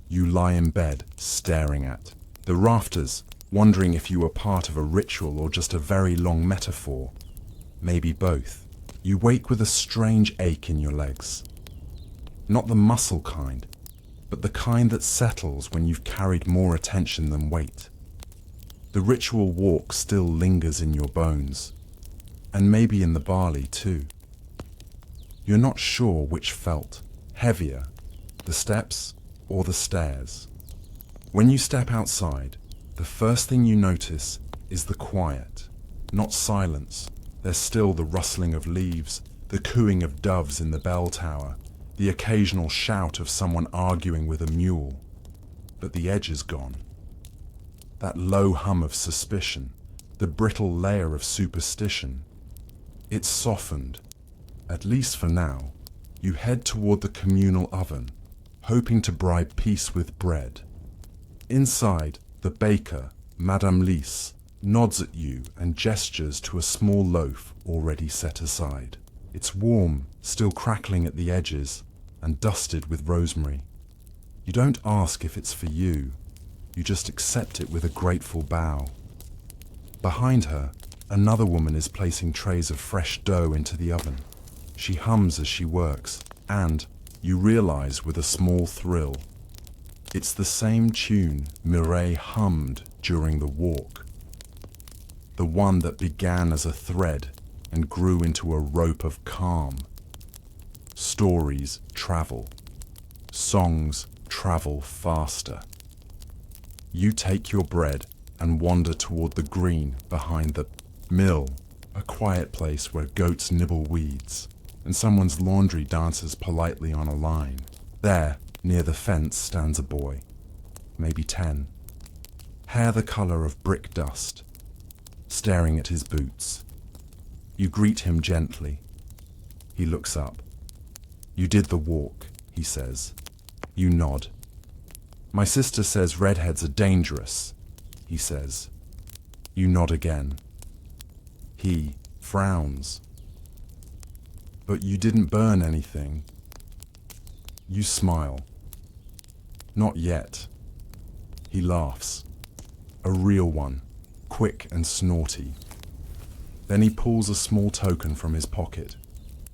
you lie in bed, staring at the rafters, wondering if you were part of a ritual or just a very long metaphor. Maybe both. You wake with a strange ache in your legs. Not the muscle kind, but the kind that settles when you've carried more attention than weight. The ritual walk still lingers in your bones, and maybe in the barley too. You're not sure which felt heavier, the steps or the stairs. When you step outside, the first thing you notice is the quiet, not silence. There's still the rustling of leaves, the cooing of doves in the bell tower, the occasional shout of someone arguing with a mule. But the edge is gone. That low hum of suspicion, the brittle layer of superstition. It's softened, at least for now. You head toward the communal oven, hoping to bribe peace with bread. Inside, the baker, Madame Lise, nods at you and gestures to a small loaf already set aside. It's warm, still crackling at the edges, and dusted with rosemary. You don't ask if it's for you, you just accept it with a grateful bow. Behind her, another woman is placing trays of fresh dough into the oven. She hums as she works, and, you realize with a small thrill, it's the same tune Mireille hummed during the walk. The one that began as a thread and grew into a rope of calm. Stories travel. Songs travel faster. You take your bread and wander toward the green behind the mill, a quiet place where goats nibble weeds and someone's laundry dances politely on a line. There, near the fence, stands a boy, maybe 10, hair the color of brick dust, staring at his boots. You greet him gently. He looks up. "You did the walk," he says. You nod. "My sister says redheads are dangerous," he says. You nod again. He frowns. "But you didn't burn anything." You smile. "Not yet." He laughs. A real one, quick and snorty. Then he pulls a small token from his pocket,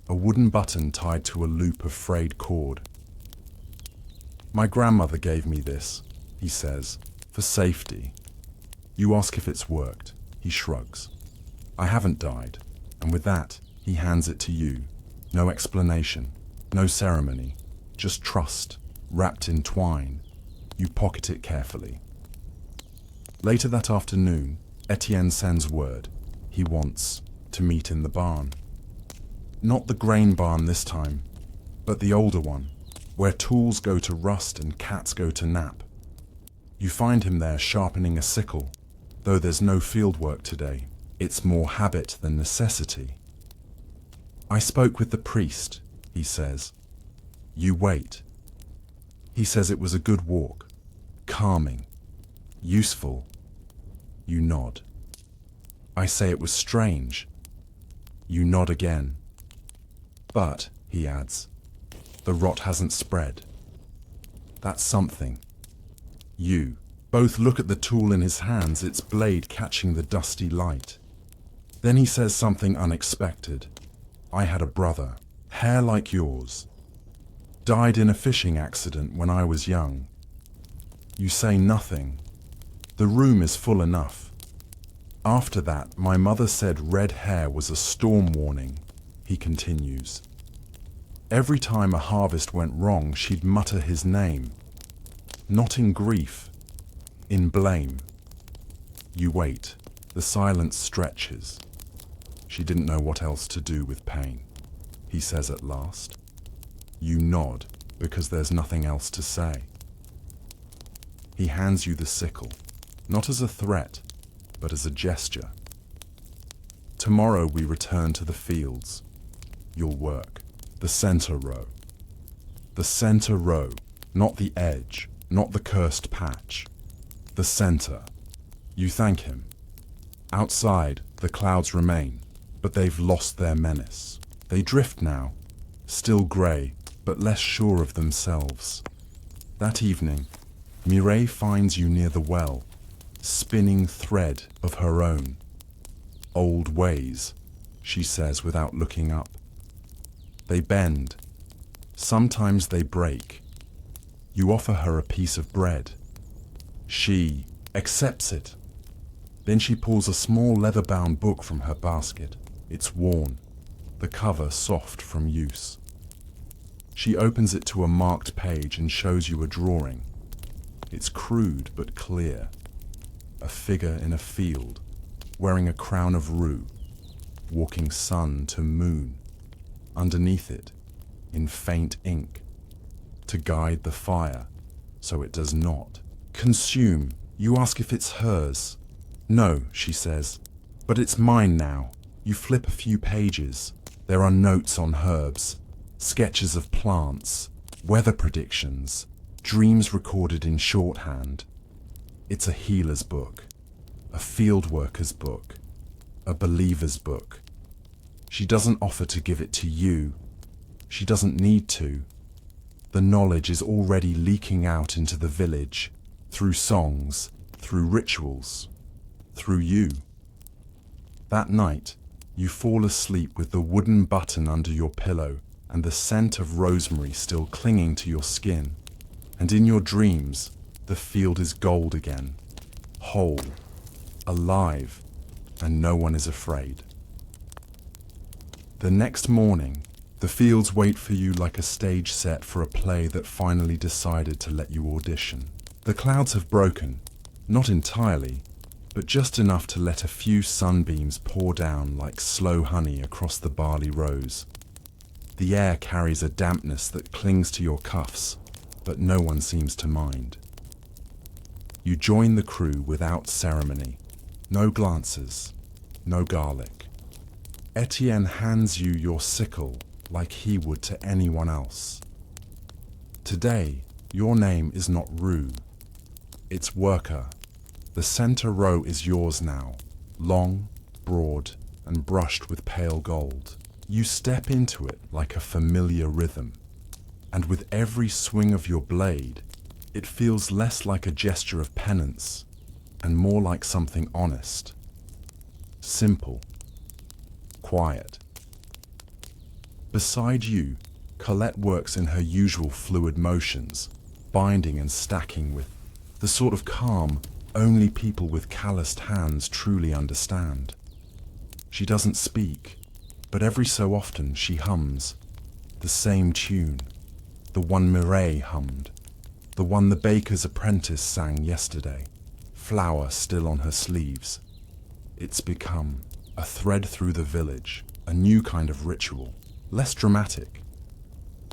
a wooden button tied to a loop of frayed cord. "My grandmother gave me this," he says, "for safety." You ask if it's worked. He shrugs. "I haven't died." And with that, he hands it to you. No explanation, no ceremony, just trust, wrapped in twine. You pocket it carefully. Later that afternoon, Etienne sends word. He wants to meet in the barn. Not the grain barn this time, but the older one, where tools go to rust and cats go to nap. You find him there sharpening a sickle, though there's no field work today. It's more habit than necessity. "I spoke with the priest," he says. You wait. He says it was a good walk, calming, useful. You nod. I say it was strange. You nod again. "But," he adds, "the rot hasn't spread." That's something. You both look at the tool in his hands, its blade catching the dusty light. Then he says something unexpected. "I had a brother, hair like yours. Died in a fishing accident when I was young." You say nothing. The room is full enough. After that, my mother said red hair was a storm warning, he continues. Every time a harvest went wrong, she'd mutter his name. Not in grief, in blame. You wait. The silence stretches. She didn't know what else to do with pain, he says at last. You nod, because there's nothing else to say. He hands you the sickle, not as a threat, but as a gesture. Tomorrow we return to the fields. You'll work. The center row. The center row, not the edge, not the cursed patch. The center. You thank him. Outside, the clouds remain, but they've lost their menace. They drift now, still grey, but less sure of themselves. That evening, Mireille finds you near the well, spinning thread of her own. Old ways, she says without looking up. They bend. Sometimes they break. You offer her a piece of bread. She accepts it. Then she pulls a small leather-bound book from her basket. It's worn, the cover soft from use. She opens it to a marked page and shows you a drawing. It's crude but clear. A figure in a field, wearing a crown of rue, walking sun to moon. Underneath it, in faint ink, to guide the fire so it does not consume. You ask if it's hers. No, she says, but it's mine now. You flip a few pages. There are notes on herbs, sketches of plants, weather predictions, dreams recorded in shorthand. It's a healer's book, a field worker's book, a believer's book. She doesn't offer to give it to you. She doesn't need to. The knowledge is already leaking out into the village, through songs, through rituals, through you. That night, you fall asleep with the wooden button under your pillow and the scent of rosemary still clinging to your skin. And in your dreams, the field is gold again, whole, alive, and no one is afraid. The next morning, the fields wait for you like a stage set for a play that finally decided to let you audition. The clouds have broken, not entirely, but just enough to let a few sunbeams pour down like slow honey across the barley rows. The air carries a dampness that clings to your cuffs, but no one seems to mind. You join the crew without ceremony. No glances, no garlic. Etienne hands you your sickle like he would to anyone else. Today, your name is not Rue. It's Worker. The center row is yours now, long, broad, and brushed with pale gold. You step into it like a familiar rhythm, and with every swing of your blade, it feels less like a gesture of penance and more like something honest, simple, quiet. Beside you, Colette works in her usual fluid motions, binding and stacking with the sort of calm only people with calloused hands truly understand. She doesn't speak, but every so often she hums the same tune, the one Mireille hummed, the one the baker's apprentice sang yesterday, flour still on her sleeves. It's become a thread through the village, a new kind of ritual, less dramatic,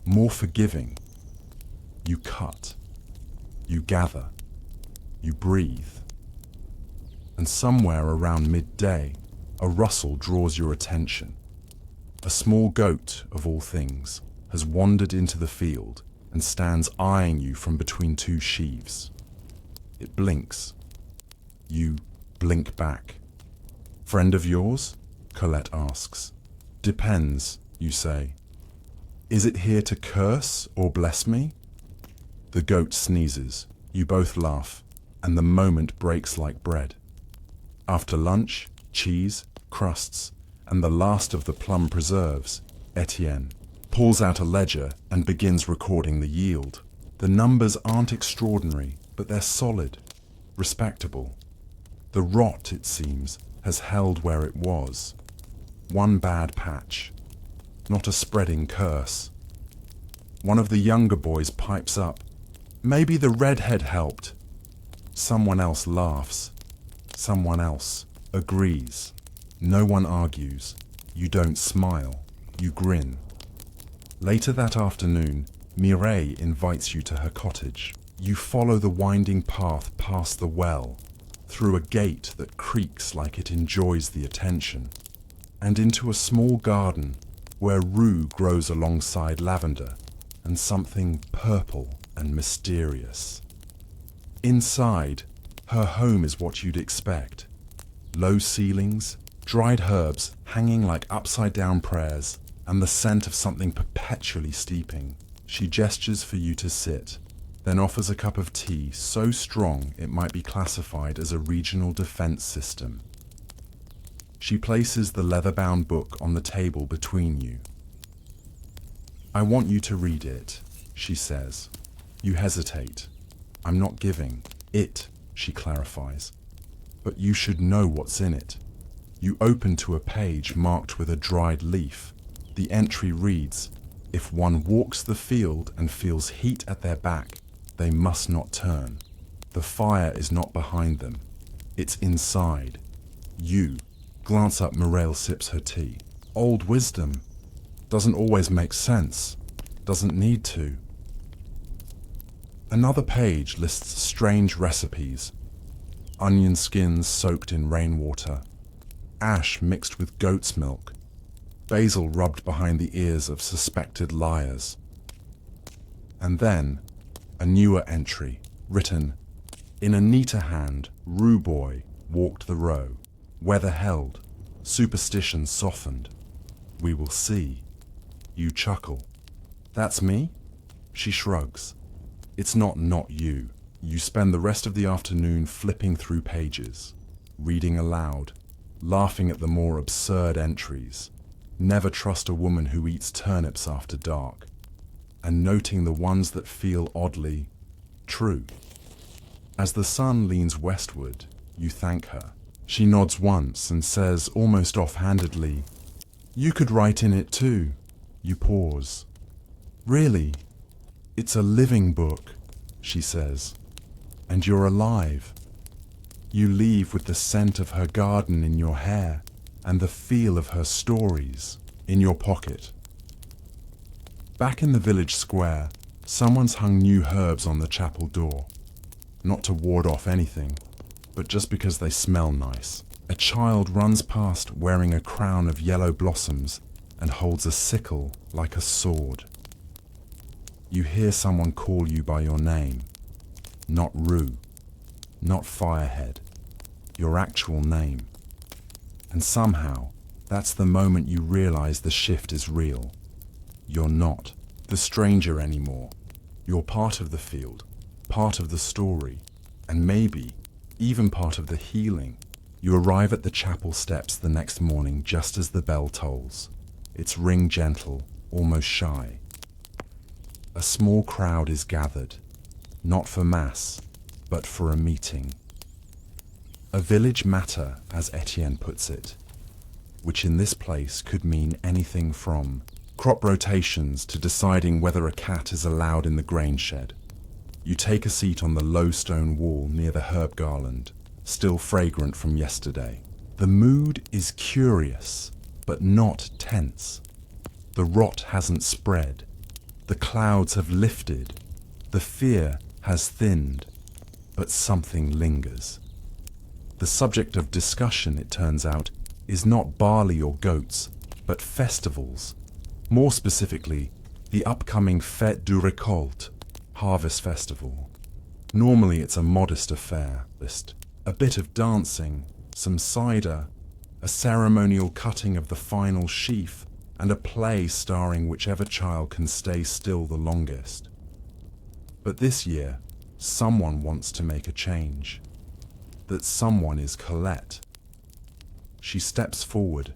more forgiving. You cut, you gather, you breathe. And somewhere around midday, a rustle draws your attention. A small goat, of all things, has wandered into the field and stands eyeing you from between two sheaves. It blinks. You blink back. Friend of yours? Colette asks. Depends, you say. Is it here to curse or bless me? The goat sneezes. You both laugh, and the moment breaks like bread. After lunch, cheese, crusts, and the last of the plum preserves, Etienne pulls out a ledger and begins recording the yield. The numbers aren't extraordinary, but they're solid, respectable. The rot, it seems, has held where it was. One bad patch, not a spreading curse. One of the younger boys pipes up, "Maybe the redhead helped." Someone else laughs. Someone else agrees. No one argues. You don't smile. You grin. Later that afternoon, Mireille invites you to her cottage. You follow the winding path past the well, through a gate that creaks like it enjoys the attention, and into a small garden where rue grows alongside lavender and something purple and mysterious. Inside, her home is what you'd expect. Low ceilings, dried herbs hanging like upside-down prayers, and the scent of something perpetually steeping. She gestures for you to sit, then offers a cup of tea so strong it might be classified as a regional defense system. She places the leather-bound book on the table between you. "I want you to read it," she says. You hesitate. "I'm not giving it," she clarifies. "But you should know what's in it." You open to a page marked with a dried leaf. The entry reads, "If one walks the field and feels heat at their back, they must not turn. The fire is not behind them. It's inside." You glance up. Mireille sips her tea. Old wisdom. Doesn't always make sense. Doesn't need to. Another page lists strange recipes. Onion skins soaked in rainwater. Ash mixed with goat's milk. Basil rubbed behind the ears of suspected liars. And then, a newer entry, written, "In a neater hand, Rue boy walked the row. Weather held, superstition softened. We will see." You chuckle. "That's me?" She shrugs. "It's not you." You spend the rest of the afternoon flipping through pages, reading aloud, laughing at the more absurd entries. Never trust a woman who eats turnips after dark, and noting the ones that feel oddly true. As the sun leans westward, you thank her. She nods once and says almost offhandedly, "You could write in it too." You pause. "Really? It's a living book," she says, "and you're alive." You leave with the scent of her garden in your hair and the feel of her stories in your pocket. Back in the village square, someone's hung new herbs on the chapel door. Not to ward off anything, but just because they smell nice. A child runs past wearing a crown of yellow blossoms and holds a sickle like a sword. You hear someone call you by your name. Not Rue, not Firehead, your actual name. And somehow, that's the moment you realize the shift is real. You're not the stranger anymore. You're part of the field, part of the story, and maybe even part of the healing. You arrive at the chapel steps the next morning just as the bell tolls. Its ring gentle, almost shy. A small crowd is gathered, not for mass, but for a meeting. A village matter, as Etienne puts it, which in this place could mean anything from crop rotations to deciding whether a cat is allowed in the grain shed. You take a seat on the low stone wall near the herb garland, still fragrant from yesterday. The mood is curious, but not tense. The rot hasn't spread. The clouds have lifted. The fear has thinned, but something lingers. The subject of discussion, it turns out, is not barley or goats, but festivals. More specifically, the upcoming Fête du Récolte, Harvest Festival. Normally it's a modest affair, a bit of dancing, some cider, a ceremonial cutting of the final sheaf, and a play starring whichever child can stay still the longest. But this year, someone wants to make a change. That someone is Colette. She steps forward,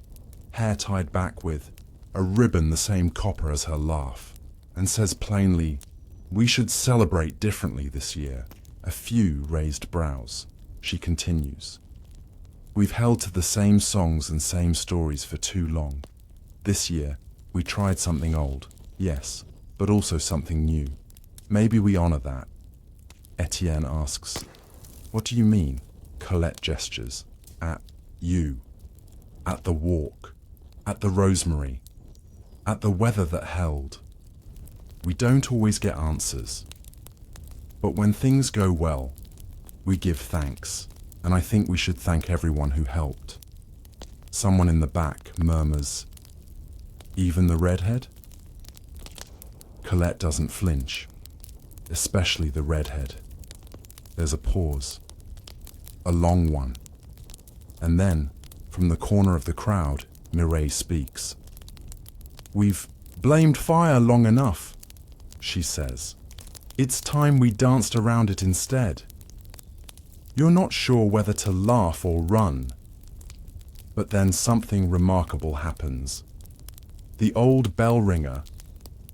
hair tied back with a ribbon the same copper as her laugh, and says plainly, "We should celebrate differently this year." A few raised brows. She continues, We've held to the same songs and same stories for too long. This year, we tried something old, yes, but also something new. Maybe we honor that. Etienne asks. What do you mean? Colette gestures. At you. At the walk. At the rosemary. At the weather that held. We don't always get answers. But when things go well, we give thanks. And I think we should thank everyone who helped. Someone in the back murmurs, even the redhead? Colette doesn't flinch, especially the redhead. There's a pause, a long one. And then, from the corner of the crowd, Mireille speaks. We've blamed fire long enough, she says. It's time we danced around it instead. You're not sure whether to laugh or run. But then something remarkable happens. The old bell ringer,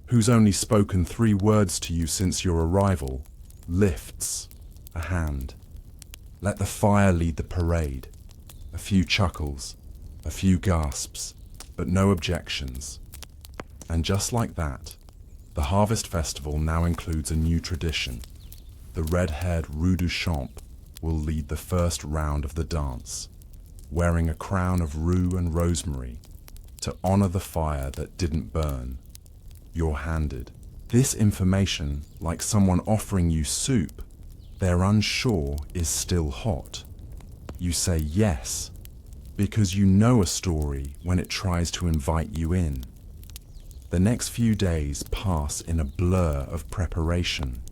who's only spoken 3 words to you since your arrival, lifts a hand. Let the fire lead the parade. A few chuckles, a few gasps, but no objections. And just like that, the Harvest Festival now includes a new tradition. The red-haired Rue du Champ will lead the first round of the dance, wearing a crown of rue and rosemary to honor the fire that didn't burn. You're handed this information like someone offering you soup. They're unsure is still hot. You say yes, because you know a story when it tries to invite you in. The next few days pass in a blur of preparation.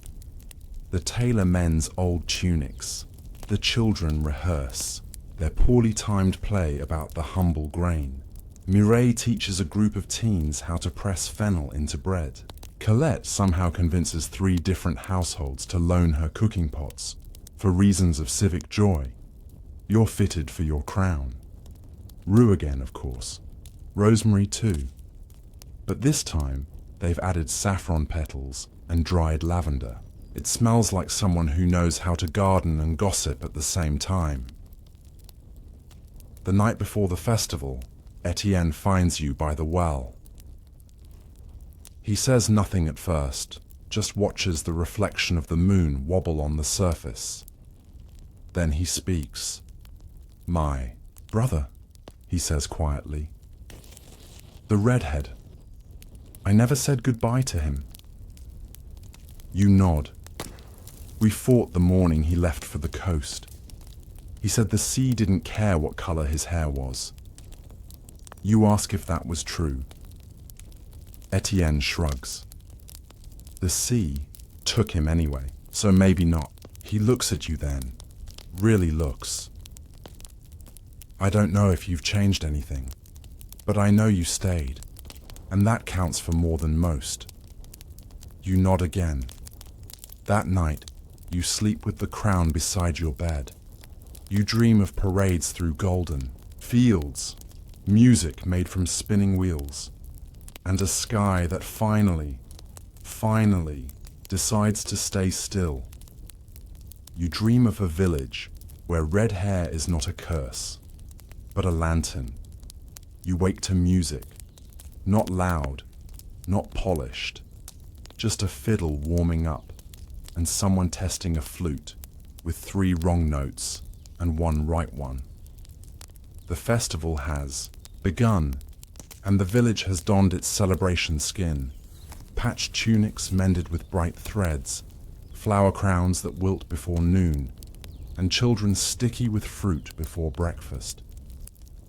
The tailor mends old tunics. The children rehearse their poorly timed play about the humble grain. Mireille teaches a group of teens how to press fennel into bread. Colette somehow convinces 3 different households to loan her cooking pots for reasons of civic joy. You're fitted for your crown. Rue again, of course. Rosemary too. But this time, they've added saffron petals and dried lavender. It smells like someone who knows how to garden and gossip at the same time. The night before the festival, Etienne finds you by the well. He says nothing at first, just watches the reflection of the moon wobble on the surface. Then he speaks. My brother, he says quietly. The redhead. I never said goodbye to him. You nod. We fought the morning he left for the coast. He said the sea didn't care what color his hair was. You ask if that was true. Etienne shrugs. The sea took him anyway, so maybe not. He looks at you then, really looks. I don't know if you've changed anything, but I know you stayed, and that counts for more than most. You nod again. That night, you sleep with the crown beside your bed. You dream of parades through golden fields, music made from spinning wheels, and a sky that finally decides to stay still. You dream of a village where red hair is not a curse, but a lantern. You wake to music, not loud, not polished, just a fiddle warming up, and someone testing a flute with 3 wrong notes and 1 right one. The festival has begun, and the village has donned its celebration skin, patched tunics mended with bright threads, flower crowns that wilt before noon, and children sticky with fruit before breakfast.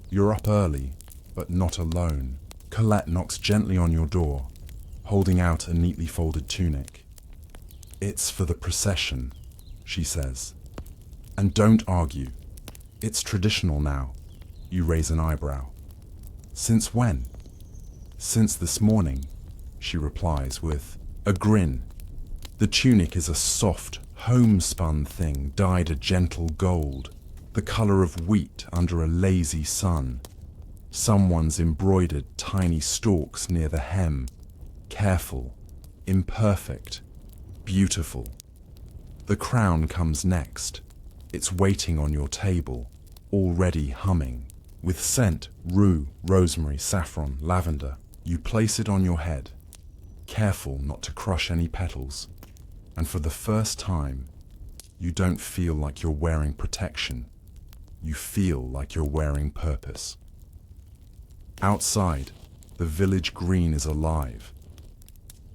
You're up early, but not alone. Colette knocks gently on your door, holding out a neatly folded tunic. It's for the procession, she says. And don't argue. It's traditional now. You raise an eyebrow. Since when? Since this morning, she replies with a grin. The tunic is a soft, homespun thing dyed a gentle gold, the color of wheat under a lazy sun. Someone's embroidered tiny stalks near the hem, careful, imperfect, beautiful. The crown comes next. It's waiting on your table, already humming. With scent, rue, rosemary, saffron, lavender, you place it on your head, careful not to crush any petals. And for the first time, you don't feel like you're wearing protection. You feel like you're wearing purpose. Outside, the village green is alive.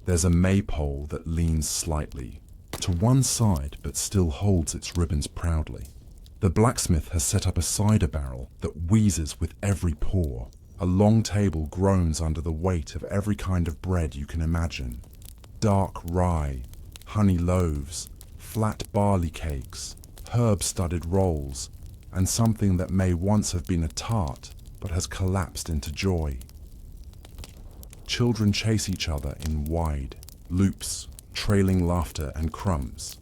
There's a maypole that leans slightly to one side but still holds its ribbons proudly. The blacksmith has set up a cider barrel that wheezes with every pour. A long table groans under the weight of every kind of bread you can imagine. Dark rye, honey loaves, flat barley cakes, herb-studded rolls, and something that may once have been a tart but has collapsed into joy. Children chase each other in wide loops, trailing laughter and crumbs.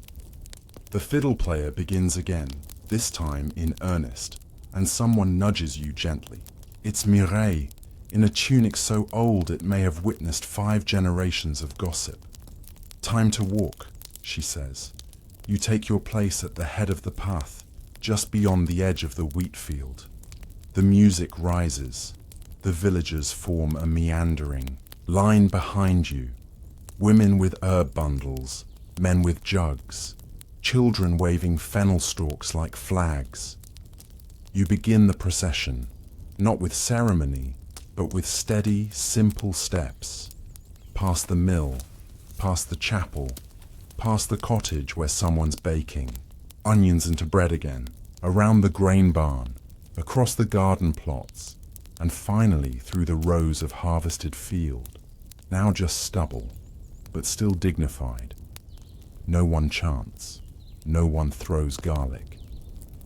The fiddle player begins again, this time in earnest, and someone nudges you gently. It's Mireille, in a tunic so old it may have witnessed 5 generations of gossip. "Time to walk," she says. You take your place at the head of the path, just beyond the edge of the wheat field. The music rises. The villagers form a meandering line behind you. Women with herb bundles, men with jugs, children waving fennel stalks like flags. You begin the procession, not with ceremony, but with steady, simple steps. Past the mill, past the chapel, past the cottage where someone's baking, onions into bread again, around the grain barn, across the garden plots, and finally through the rows of harvested field, now just stubble, but still dignified. No one chants, no one throws garlic.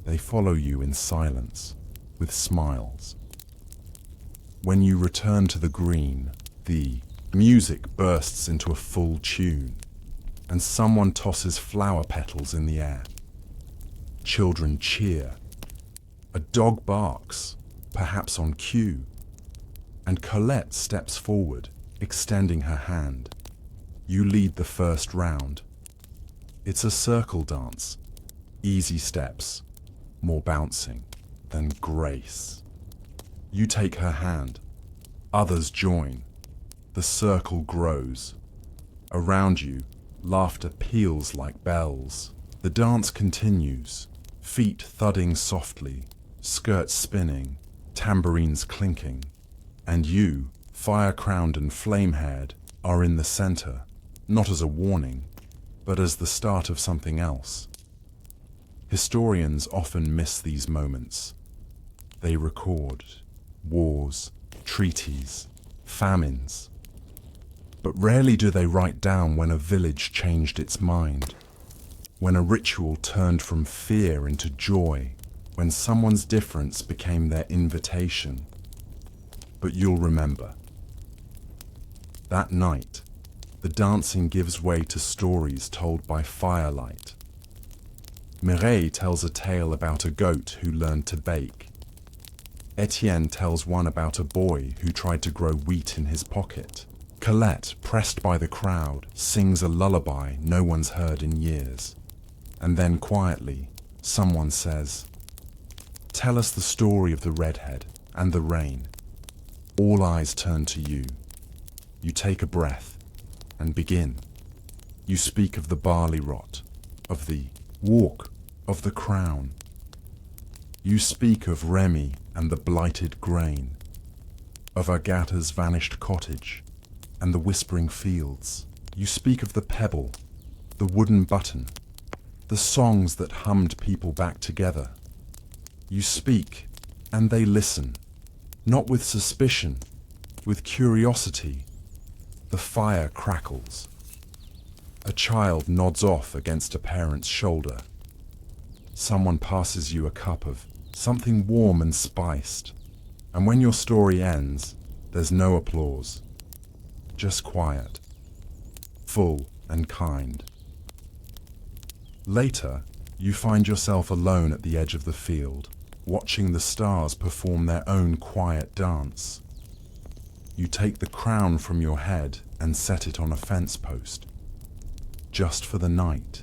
They follow you in silence, with smiles. When you return to the green, the music bursts into a full tune, and someone tosses flower petals in the air. Children cheer. A dog barks, perhaps on cue, and Colette steps forward, extending her hand. You lead the first round. It's a circle dance, easy steps, more bouncing than grace. You take her hand, others join, the circle grows. Around you, laughter peals like bells. The dance continues, feet thudding softly, skirts spinning, tambourines clinking, and you, fire-crowned and flame-haired, are in the center, not as a warning, but as the start of something else. Historians often miss these moments. They record wars, treaties, famines, but rarely do they write down when a village changed its mind, when a ritual turned from fear into joy, when someone's difference became their invitation. But you'll remember. That night, the dancing gives way to stories told by firelight. Mireille tells a tale about a goat who learned to bake. Etienne tells one about a boy who tried to grow wheat in his pocket. Colette, pressed by the crowd, sings a lullaby no one's heard in years. And then quietly, someone says, "Tell us the story of the redhead and the rain." All eyes turn to you. You take a breath and begin. You speak of the barley rot, of the walk of the crown. You speak of Remy and the blighted grain, of Agatha's vanished cottage and the whispering fields. You speak of the pebble, the wooden button, the songs that hummed people back together. You speak, and they listen, not with suspicion, with curiosity. The fire crackles. A child nods off against a parent's shoulder. Someone passes you a cup of something warm and spiced, and when your story ends, there's no applause, just quiet, full and kind. Later, you find yourself alone at the edge of the field, watching the stars perform their own quiet dance. You take the crown from your head and set it on a fence post, just for the night,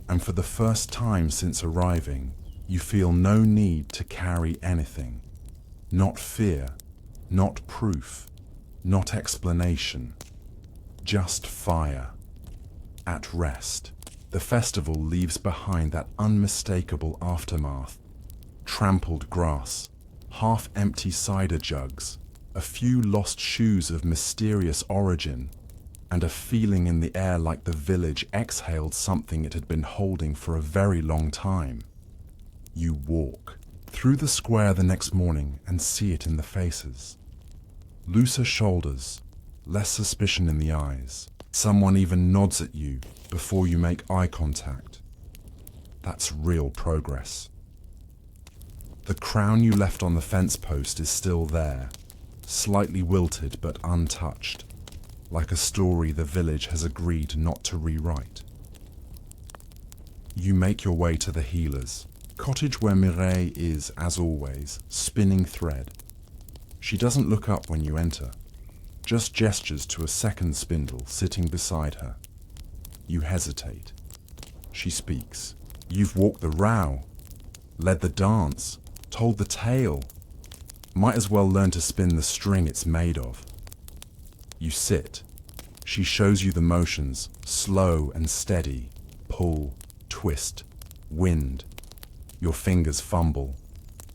and for the first time since arriving, You feel no need to carry anything. Not fear, not proof, not explanation. Just fire. At rest. The festival leaves behind that unmistakable aftermath. Trampled grass, half-empty cider jugs, a few lost shoes of mysterious origin, and a feeling in the air like the village exhaled something it had been holding for a very long time. You walk through the square the next morning and see it in the faces. Looser shoulders, less suspicion in the eyes. Someone even nods at you before you make eye contact. That's real progress. The crown you left on the fence post is still there, slightly wilted but untouched, like a story the village has agreed not to rewrite. You make your way to the healer's cottage where Mireille is, as always, spinning thread. She doesn't look up when you enter, just gestures to a second spindle sitting beside her. You hesitate. She speaks. You've walked the row, led the dance, told the tale. Might as well learn to spin the string it's made of. You sit. She shows you the motions, slow and steady. Pull, twist, wind. Your fingers fumble.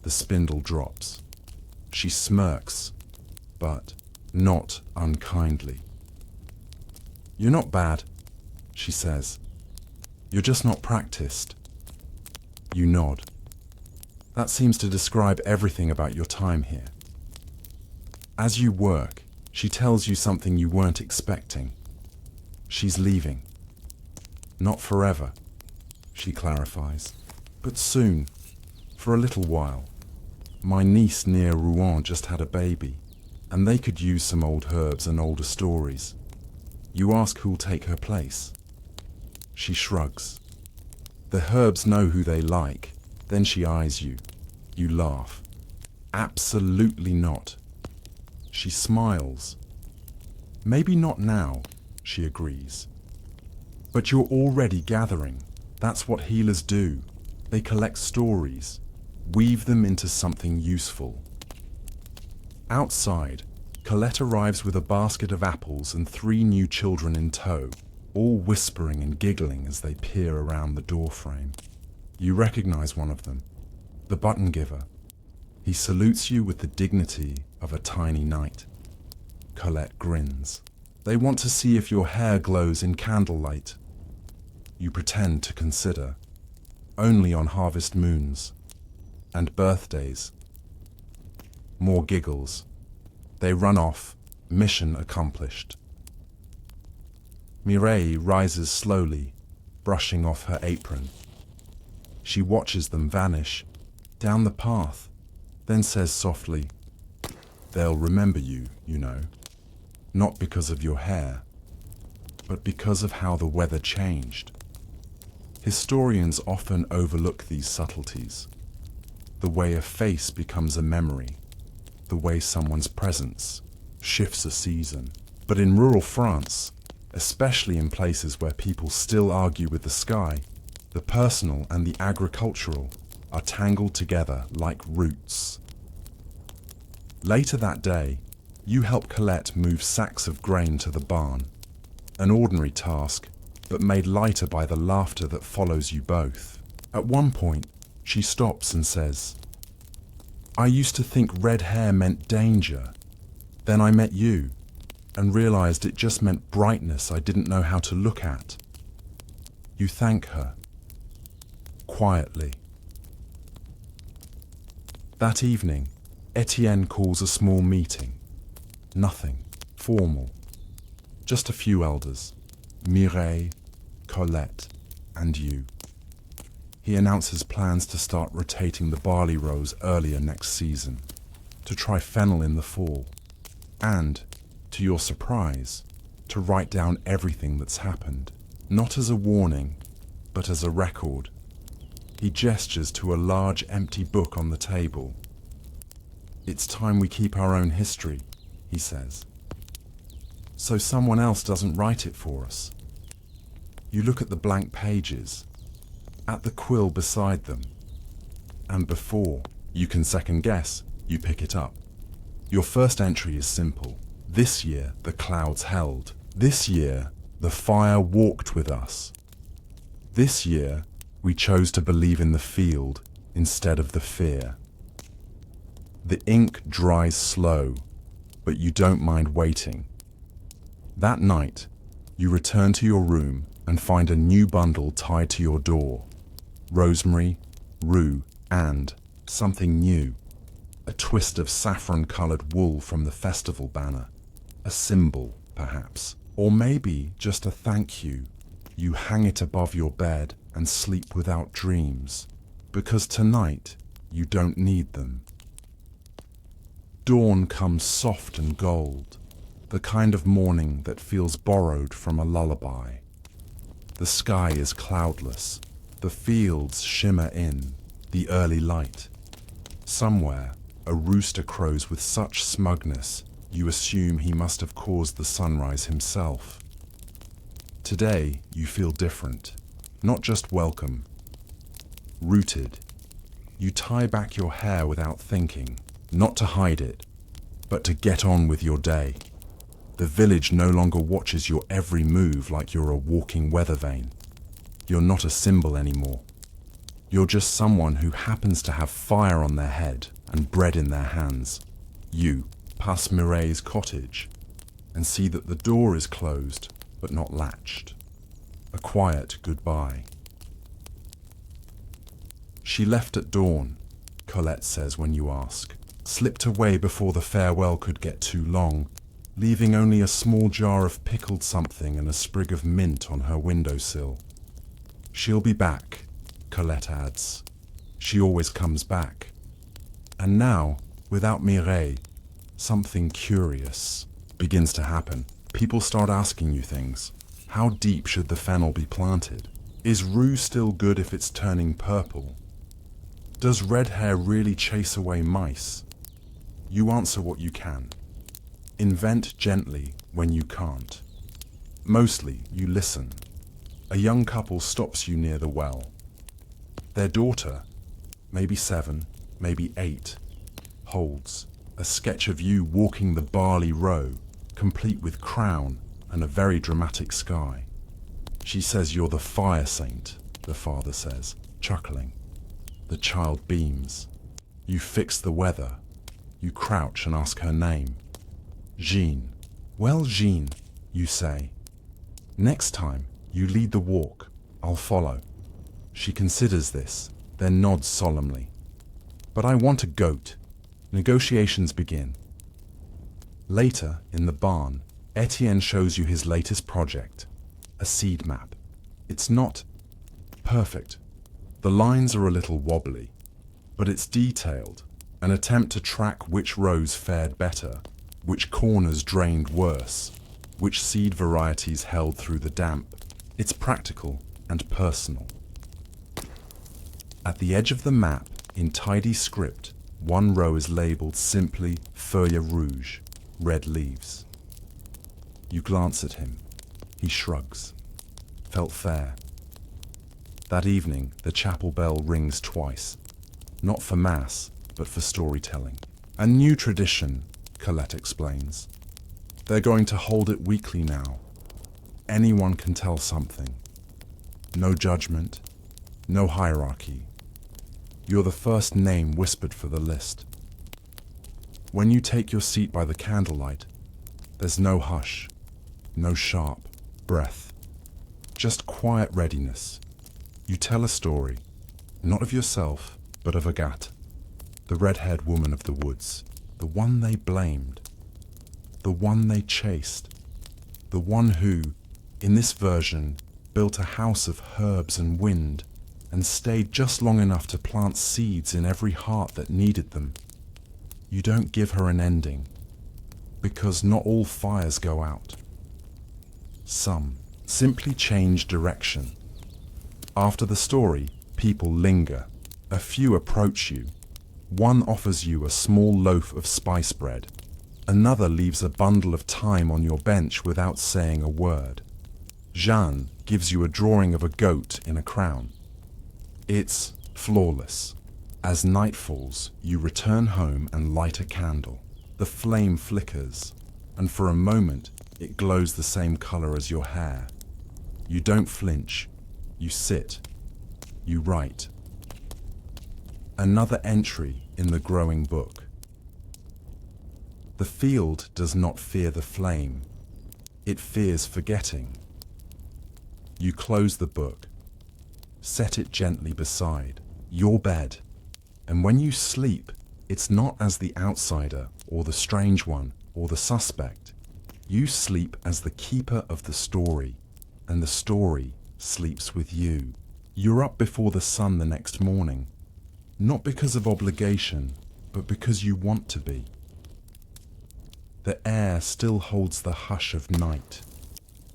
The spindle drops. She smirks, but not unkindly. You're not bad, she says. You're just not practiced. You nod. That seems to describe everything about your time here. As you work, she tells you something you weren't expecting. She's leaving. Not forever, she clarifies, but soon, for a little while. My niece near Rouen just had a baby, and they could use some old herbs and older stories. You ask who'll take her place. She shrugs. The herbs know who they like. Then she eyes you. You laugh. Absolutely not. She smiles. Maybe not now, she agrees. But you're already gathering. That's what healers do. They collect stories, weave them into something useful. Outside, Colette arrives with a basket of apples and 3 new children in tow, all whispering and giggling as they peer around the doorframe. You recognize one of them, the button giver. He salutes you with the dignity of a tiny knight. Colette grins. They want to see if your hair glows in candlelight. You pretend to consider. Only on harvest moons. And birthdays. More giggles. They run off, mission accomplished. Mireille rises slowly, brushing off her apron. She watches them vanish, down the path, then says softly, "They'll remember you, you know, not because of your hair, but because of how the weather changed." Historians often overlook these subtleties. The way a face becomes a memory, the way someone's presence shifts a season. But in rural France, especially in places where people still argue with the sky, the personal and the agricultural are tangled together like roots. Later that day, you help Colette move sacks of grain to the barn. An ordinary task, but made lighter by the laughter that follows you both. At one point, she stops and says, "I used to think red hair meant danger. Then I met you and realized it just meant brightness I didn't know how to look at." You thank her. Quietly. That evening, Etienne calls a small meeting. Nothing formal. Just a few elders. Mireille, Colette, and you. He announces plans to start rotating the barley rows earlier next season, to try fennel in the fall, and, to your surprise, to write down everything that's happened, not as a warning, but as a record. He gestures to a large empty book on the table. "It's time we keep our own history," he says, "so someone else doesn't write it for us." You look at the blank pages, at the quill beside them. And before you can second guess, you pick it up. Your first entry is simple. This year, the clouds held. This year, the fire walked with us. This year, we chose to believe in the field instead of the fear. The ink dries slow, but you don't mind waiting. That night, you return to your room and find a new bundle tied to your door. Rosemary, rue, and something new. A twist of saffron-colored wool from the festival banner. A symbol, perhaps. Or maybe just a thank you. You hang it above your bed and sleep without dreams. Because tonight, you don't need them. Dawn comes soft and gold. The kind of morning that feels borrowed from a lullaby. The sky is cloudless. The fields shimmer in the early light. Somewhere, a rooster crows with such smugness, you assume he must have caused the sunrise himself. Today, you feel different. Not just welcome. Rooted. You tie back your hair without thinking, not to hide it, but to get on with your day. The village no longer watches your every move like you're a walking weather vane. You're not a symbol anymore. You're just someone who happens to have fire on their head and bread in their hands. You pass Mireille's cottage and see that the door is closed but not latched. A quiet goodbye. She left at dawn, Colette says when you ask. Slipped away before the farewell could get too long, leaving only a small jar of pickled something and a sprig of mint on her windowsill. She'll be back, Colette adds. She always comes back. And now, without Mireille, something curious begins to happen. People start asking you things. How deep should the fennel be planted? Is rue still good if it's turning purple? Does red hair really chase away mice? You answer what you can. Invent gently when you can't. Mostly, you listen. A young couple stops you near the well. Their daughter, maybe 7, maybe 8, holds a sketch of you walking the barley row, complete with crown and a very dramatic sky. She says you're the fire saint, the father says, chuckling. The child beams. You fix the weather. You crouch and ask her name. Jean. Well, Jean, you say. Next time, you lead the walk. I'll follow. She considers this, then nods solemnly. But I want a goat. Negotiations begin. Later, in the barn, Etienne shows you his latest project, a seed map. It's not perfect. The lines are a little wobbly, but it's detailed, an attempt to track which rows fared better, which corners drained worse, which seed varieties held through the damp. It's practical and personal. At the edge of the map, in tidy script, one row is labeled simply Feuille Rouge, red leaves. You glance at him. He shrugs. Felt fair. That evening, the chapel bell rings twice. Not for mass, but for storytelling. A new tradition, Colette explains. They're going to hold it weekly now. Anyone can tell something. No judgment, no hierarchy. You're the first name whispered for the list. When you take your seat by the candlelight, there's no hush, no sharp breath, just quiet readiness. You tell a story, not of yourself, but of Agathe, the red-haired woman of the woods, the one they blamed, the one they chased, the one who, in this version, built a house of herbs and wind and stayed just long enough to plant seeds in every heart that needed them. You don't give her an ending, because not all fires go out. Some simply change direction. After the story, people linger. A few approach you. One offers you a small loaf of spice bread. Another leaves a bundle of thyme on your bench without saying a word. Jeanne gives you a drawing of a goat in a crown. It's flawless. As night falls, you return home and light a candle. The flame flickers, and for a moment, it glows the same color as your hair. You don't flinch. You sit. You write. Another entry in the growing book. The field does not fear the flame. It fears forgetting. You close the book. Set it gently beside your bed. And when you sleep, it's not as the outsider or the strange one or the suspect. You sleep as the keeper of the story, and the story sleeps with you. You're up before the sun the next morning, not because of obligation, but because you want to be. The air still holds the hush of night,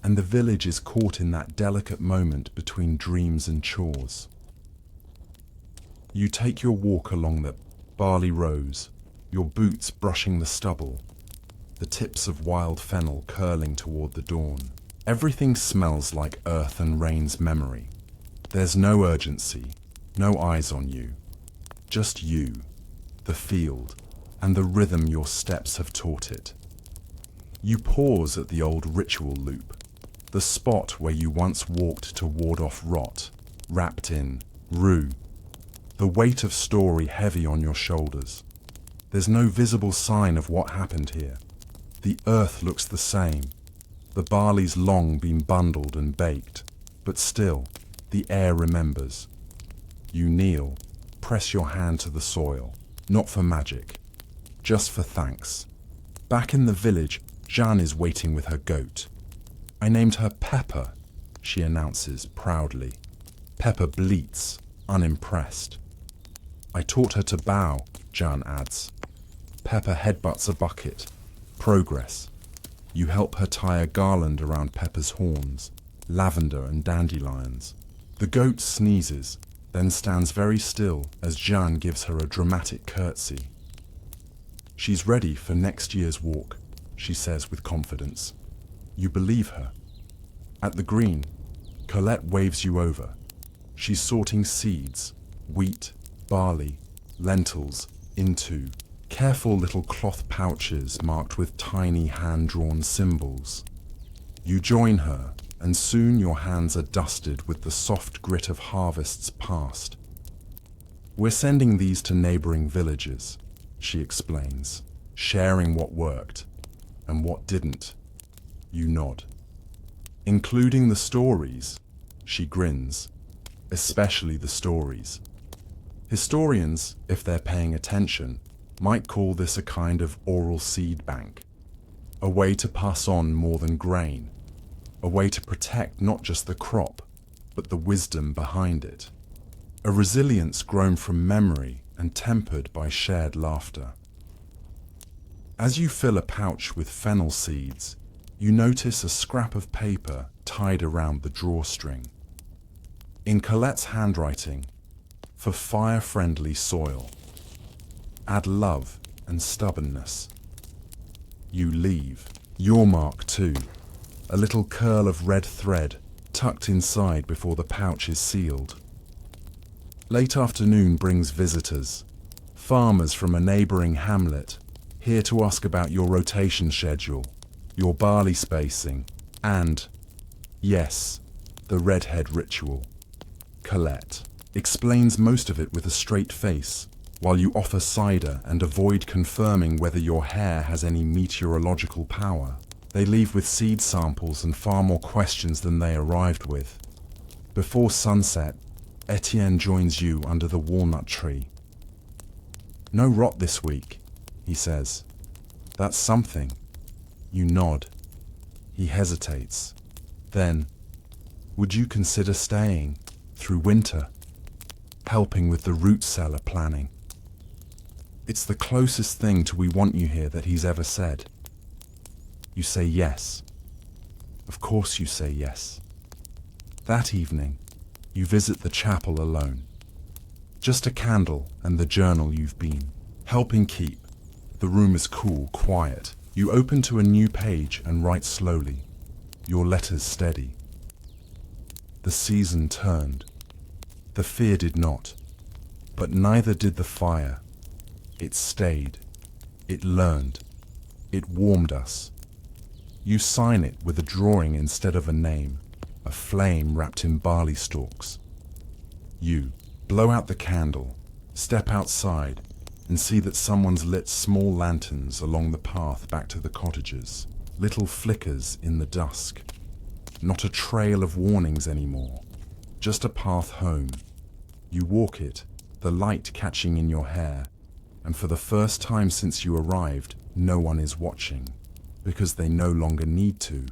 and the village is caught in that delicate moment between dreams and chores. You take your walk along the barley rows, your boots brushing the stubble, the tips of wild fennel curling toward the dawn. Everything smells like earth and rain's memory. There's no urgency, no eyes on you. Just you, the field, and the rhythm your steps have taught it. You pause at the old ritual loop, the spot where you once walked to ward off rot, wrapped in rue, the weight of story heavy on your shoulders. There's no visible sign of what happened here. The earth looks the same. The barley's long been bundled and baked, but still, the air remembers. You kneel, press your hand to the soil, not for magic, just for thanks. Back in the village, Jeanne is waiting with her goat. I named her Pepper, she announces proudly. Pepper bleats, unimpressed. I taught her to bow, Jeanne adds. Pepper headbutts a bucket. Progress. You help her tie a garland around Pepper's horns, lavender and dandelions. The goat sneezes, then stands very still as Jeanne gives her a dramatic curtsy. She's ready for next year's walk, she says with confidence. You believe her. At the green, Colette waves you over. She's sorting seeds, wheat, barley, lentils, into careful little cloth pouches marked with tiny hand-drawn symbols. You join her, and soon your hands are dusted with the soft grit of harvests past. We're sending these to neighboring villages, she explains, sharing what worked and what didn't. You nod. Including the stories, she grins, especially the stories. Historians, if they're paying attention, might call this a kind of oral seed bank, a way to pass on more than grain, a way to protect not just the crop, but the wisdom behind it, a resilience grown from memory and tempered by shared laughter. As you fill a pouch with fennel seeds, you notice a scrap of paper tied around the drawstring. In Colette's handwriting, for fire-friendly soil. Add love and stubbornness. You leave. Your mark too. A little curl of red thread tucked inside before the pouch is sealed. Late afternoon brings visitors. Farmers from a neighboring hamlet, here to ask about your rotation schedule, your barley spacing, and, yes, the redhead ritual. Colette explains most of it with a straight face, while you offer cider and avoid confirming whether your hair has any meteorological power. They leave with seed samples and far more questions than they arrived with. Before sunset, Etienne joins you under the walnut tree. No rot this week, he says. That's something. You nod. He hesitates. Then, would you consider staying through winter? Helping with the root cellar planning. It's the closest thing to "we want you here" that he's ever said. You say yes. Of course you say yes. That evening, you visit the chapel alone. Just a candle and the journal you've been helping keep. The room is cool, quiet. You open to a new page and write slowly, your letters steady. The season turned. The fear did not. But neither did the fire. It stayed. It learned. It warmed us. You sign it with a drawing instead of a name, a flame wrapped in barley stalks. You blow out the candle, step outside, and see that someone's lit small lanterns along the path back to the cottages, little flickers in the dusk. Not a trail of warnings anymore, just a path home. You walk it, the light catching in your hair, and for the first time since you arrived, no one is watching, because they no longer need to.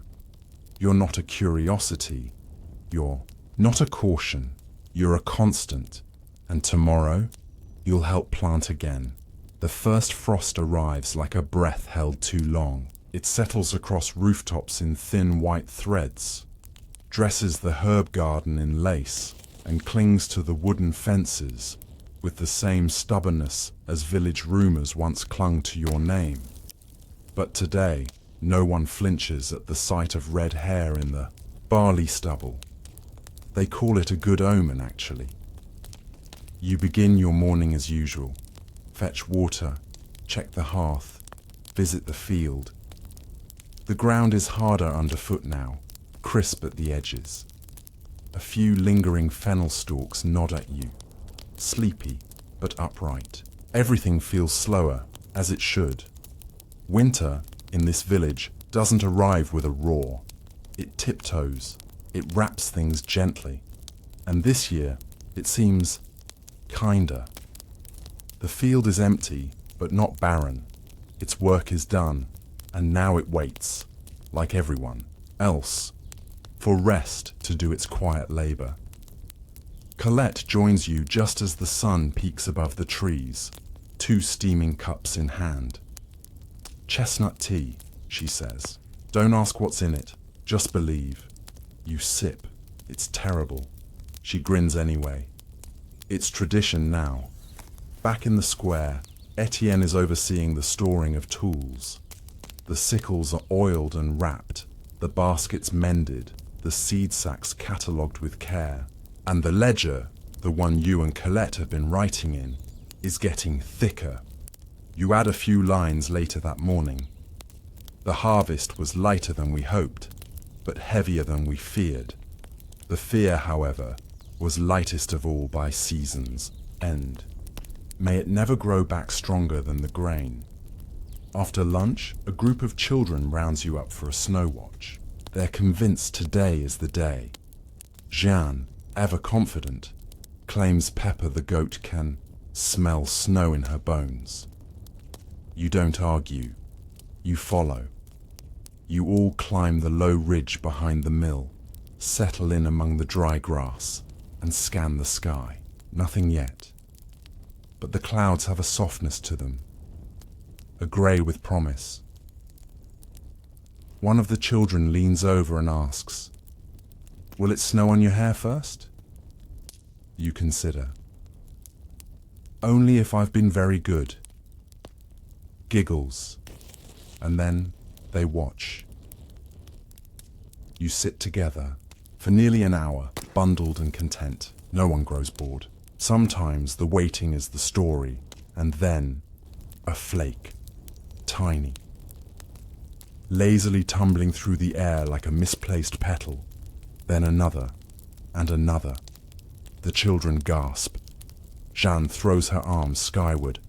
You're not a curiosity. You're not a caution. You're a constant. And tomorrow, you'll help plant again. The first frost arrives like a breath held too long. It settles across rooftops in thin white threads, dresses the herb garden in lace, and clings to the wooden fences with the same stubbornness as village rumors once clung to your name. But today, no one flinches at the sight of red hair in the barley stubble. They call it a good omen, actually. You begin your morning as usual. Fetch water, check the hearth, visit the field. The ground is harder underfoot now, crisp at the edges. A few lingering fennel stalks nod at you, sleepy but upright. Everything feels slower, as it should. Winter, in this village, doesn't arrive with a roar. It tiptoes, it wraps things gently. And this year, it seems kinder. The field is empty, but not barren. Its work is done, and now it waits, like everyone else, for rest to do its quiet labor. Colette joins you just as the sun peaks above the trees, 2 steaming cups in hand. Chestnut tea, she says. Don't ask what's in it, just believe. You sip. It's terrible. She grins anyway. It's tradition now. Back in the square, Etienne is overseeing the storing of tools. The sickles are oiled and wrapped, the baskets mended, the seed sacks catalogued with care, and the ledger, the one you and Colette have been writing in, is getting thicker. You add a few lines later that morning. The harvest was lighter than we hoped, but heavier than we feared. The fear, however, was lightest of all by season's end. May it never grow back stronger than the grain. After lunch, a group of children rounds you up for a snow watch. They're convinced today is the day. Jeanne, ever confident, claims Pepper the goat can smell snow in her bones. You don't argue. You follow. You all climb the low ridge behind the mill, settle in among the dry grass, and scan the sky. Nothing yet. But the clouds have a softness to them, a grey with promise. One of the children leans over and asks, "Will it snow on your hair first?" You consider. "Only if I've been very good." Giggles, and then they watch. You sit together for nearly an hour, bundled and content. No one grows bored. Sometimes the waiting is the story, and then a flake, tiny, lazily tumbling through the air like a misplaced petal, then another, and another. The children gasp. Jeanne throws her arms skyward.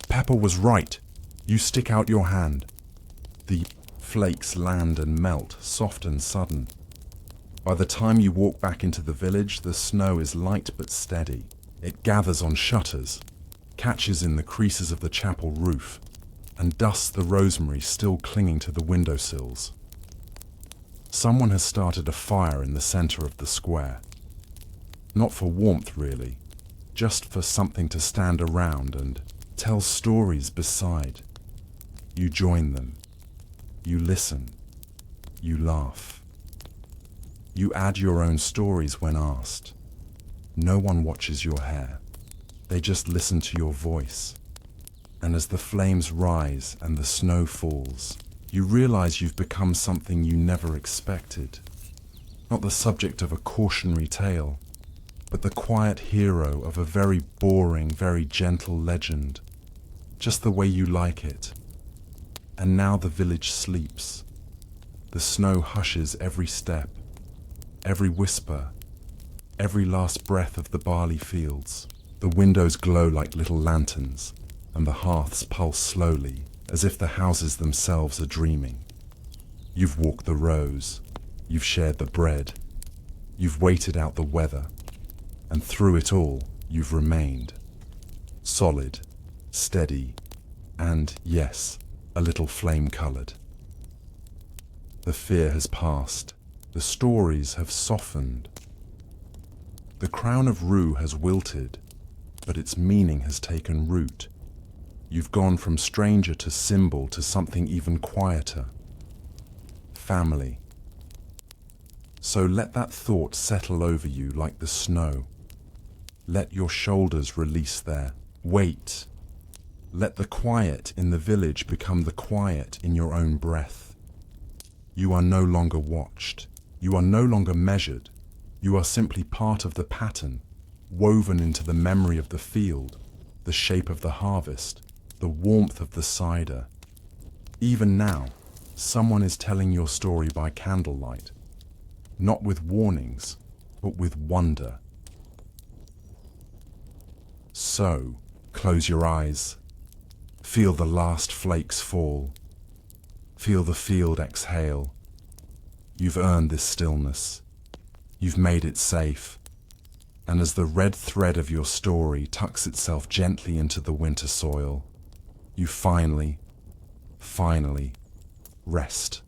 "Pepper was right. You stick out your hand." The flakes land and melt, soft and sudden. By the time you walk back into the village, the snow is light but steady. It gathers on shutters, catches in the creases of the chapel roof, and dusts the rosemary still clinging to the windowsills. Someone has started a fire in the center of the square. Not for warmth, really, just for something to stand around and tell stories beside. You join them. You listen. You laugh. You add your own stories when asked. No one watches your hair. They just listen to your voice. And as the flames rise and the snow falls, you realize you've become something you never expected. Not the subject of a cautionary tale, but the quiet hero of a very boring, very gentle legend, just the way you like it. And now the village sleeps. The snow hushes every step, every whisper, every last breath of the barley fields. The windows glow like little lanterns, and the hearths pulse slowly, as if the houses themselves are dreaming. You've walked the rows, you've shared the bread, you've waited out the weather, and through it all, you've remained. Solid, steady, and, yes, a little flame-colored. The fear has passed, the stories have softened. The crown of rue has wilted, but its meaning has taken root. You've gone from stranger to symbol to something even quieter. Family. So let that thought settle over you like the snow. Let your shoulders release their weight. Let the quiet in the village become the quiet in your own breath. You are no longer watched. You are no longer measured. You are simply part of the pattern, woven into the memory of the field, the shape of the harvest, the warmth of the cider. Even now, someone is telling your story by candlelight, not with warnings, but with wonder. So, close your eyes. Feel the last flakes fall. Feel the field exhale. You've earned this stillness. You've made it safe. And as the red thread of your story tucks itself gently into the winter soil, you finally rest.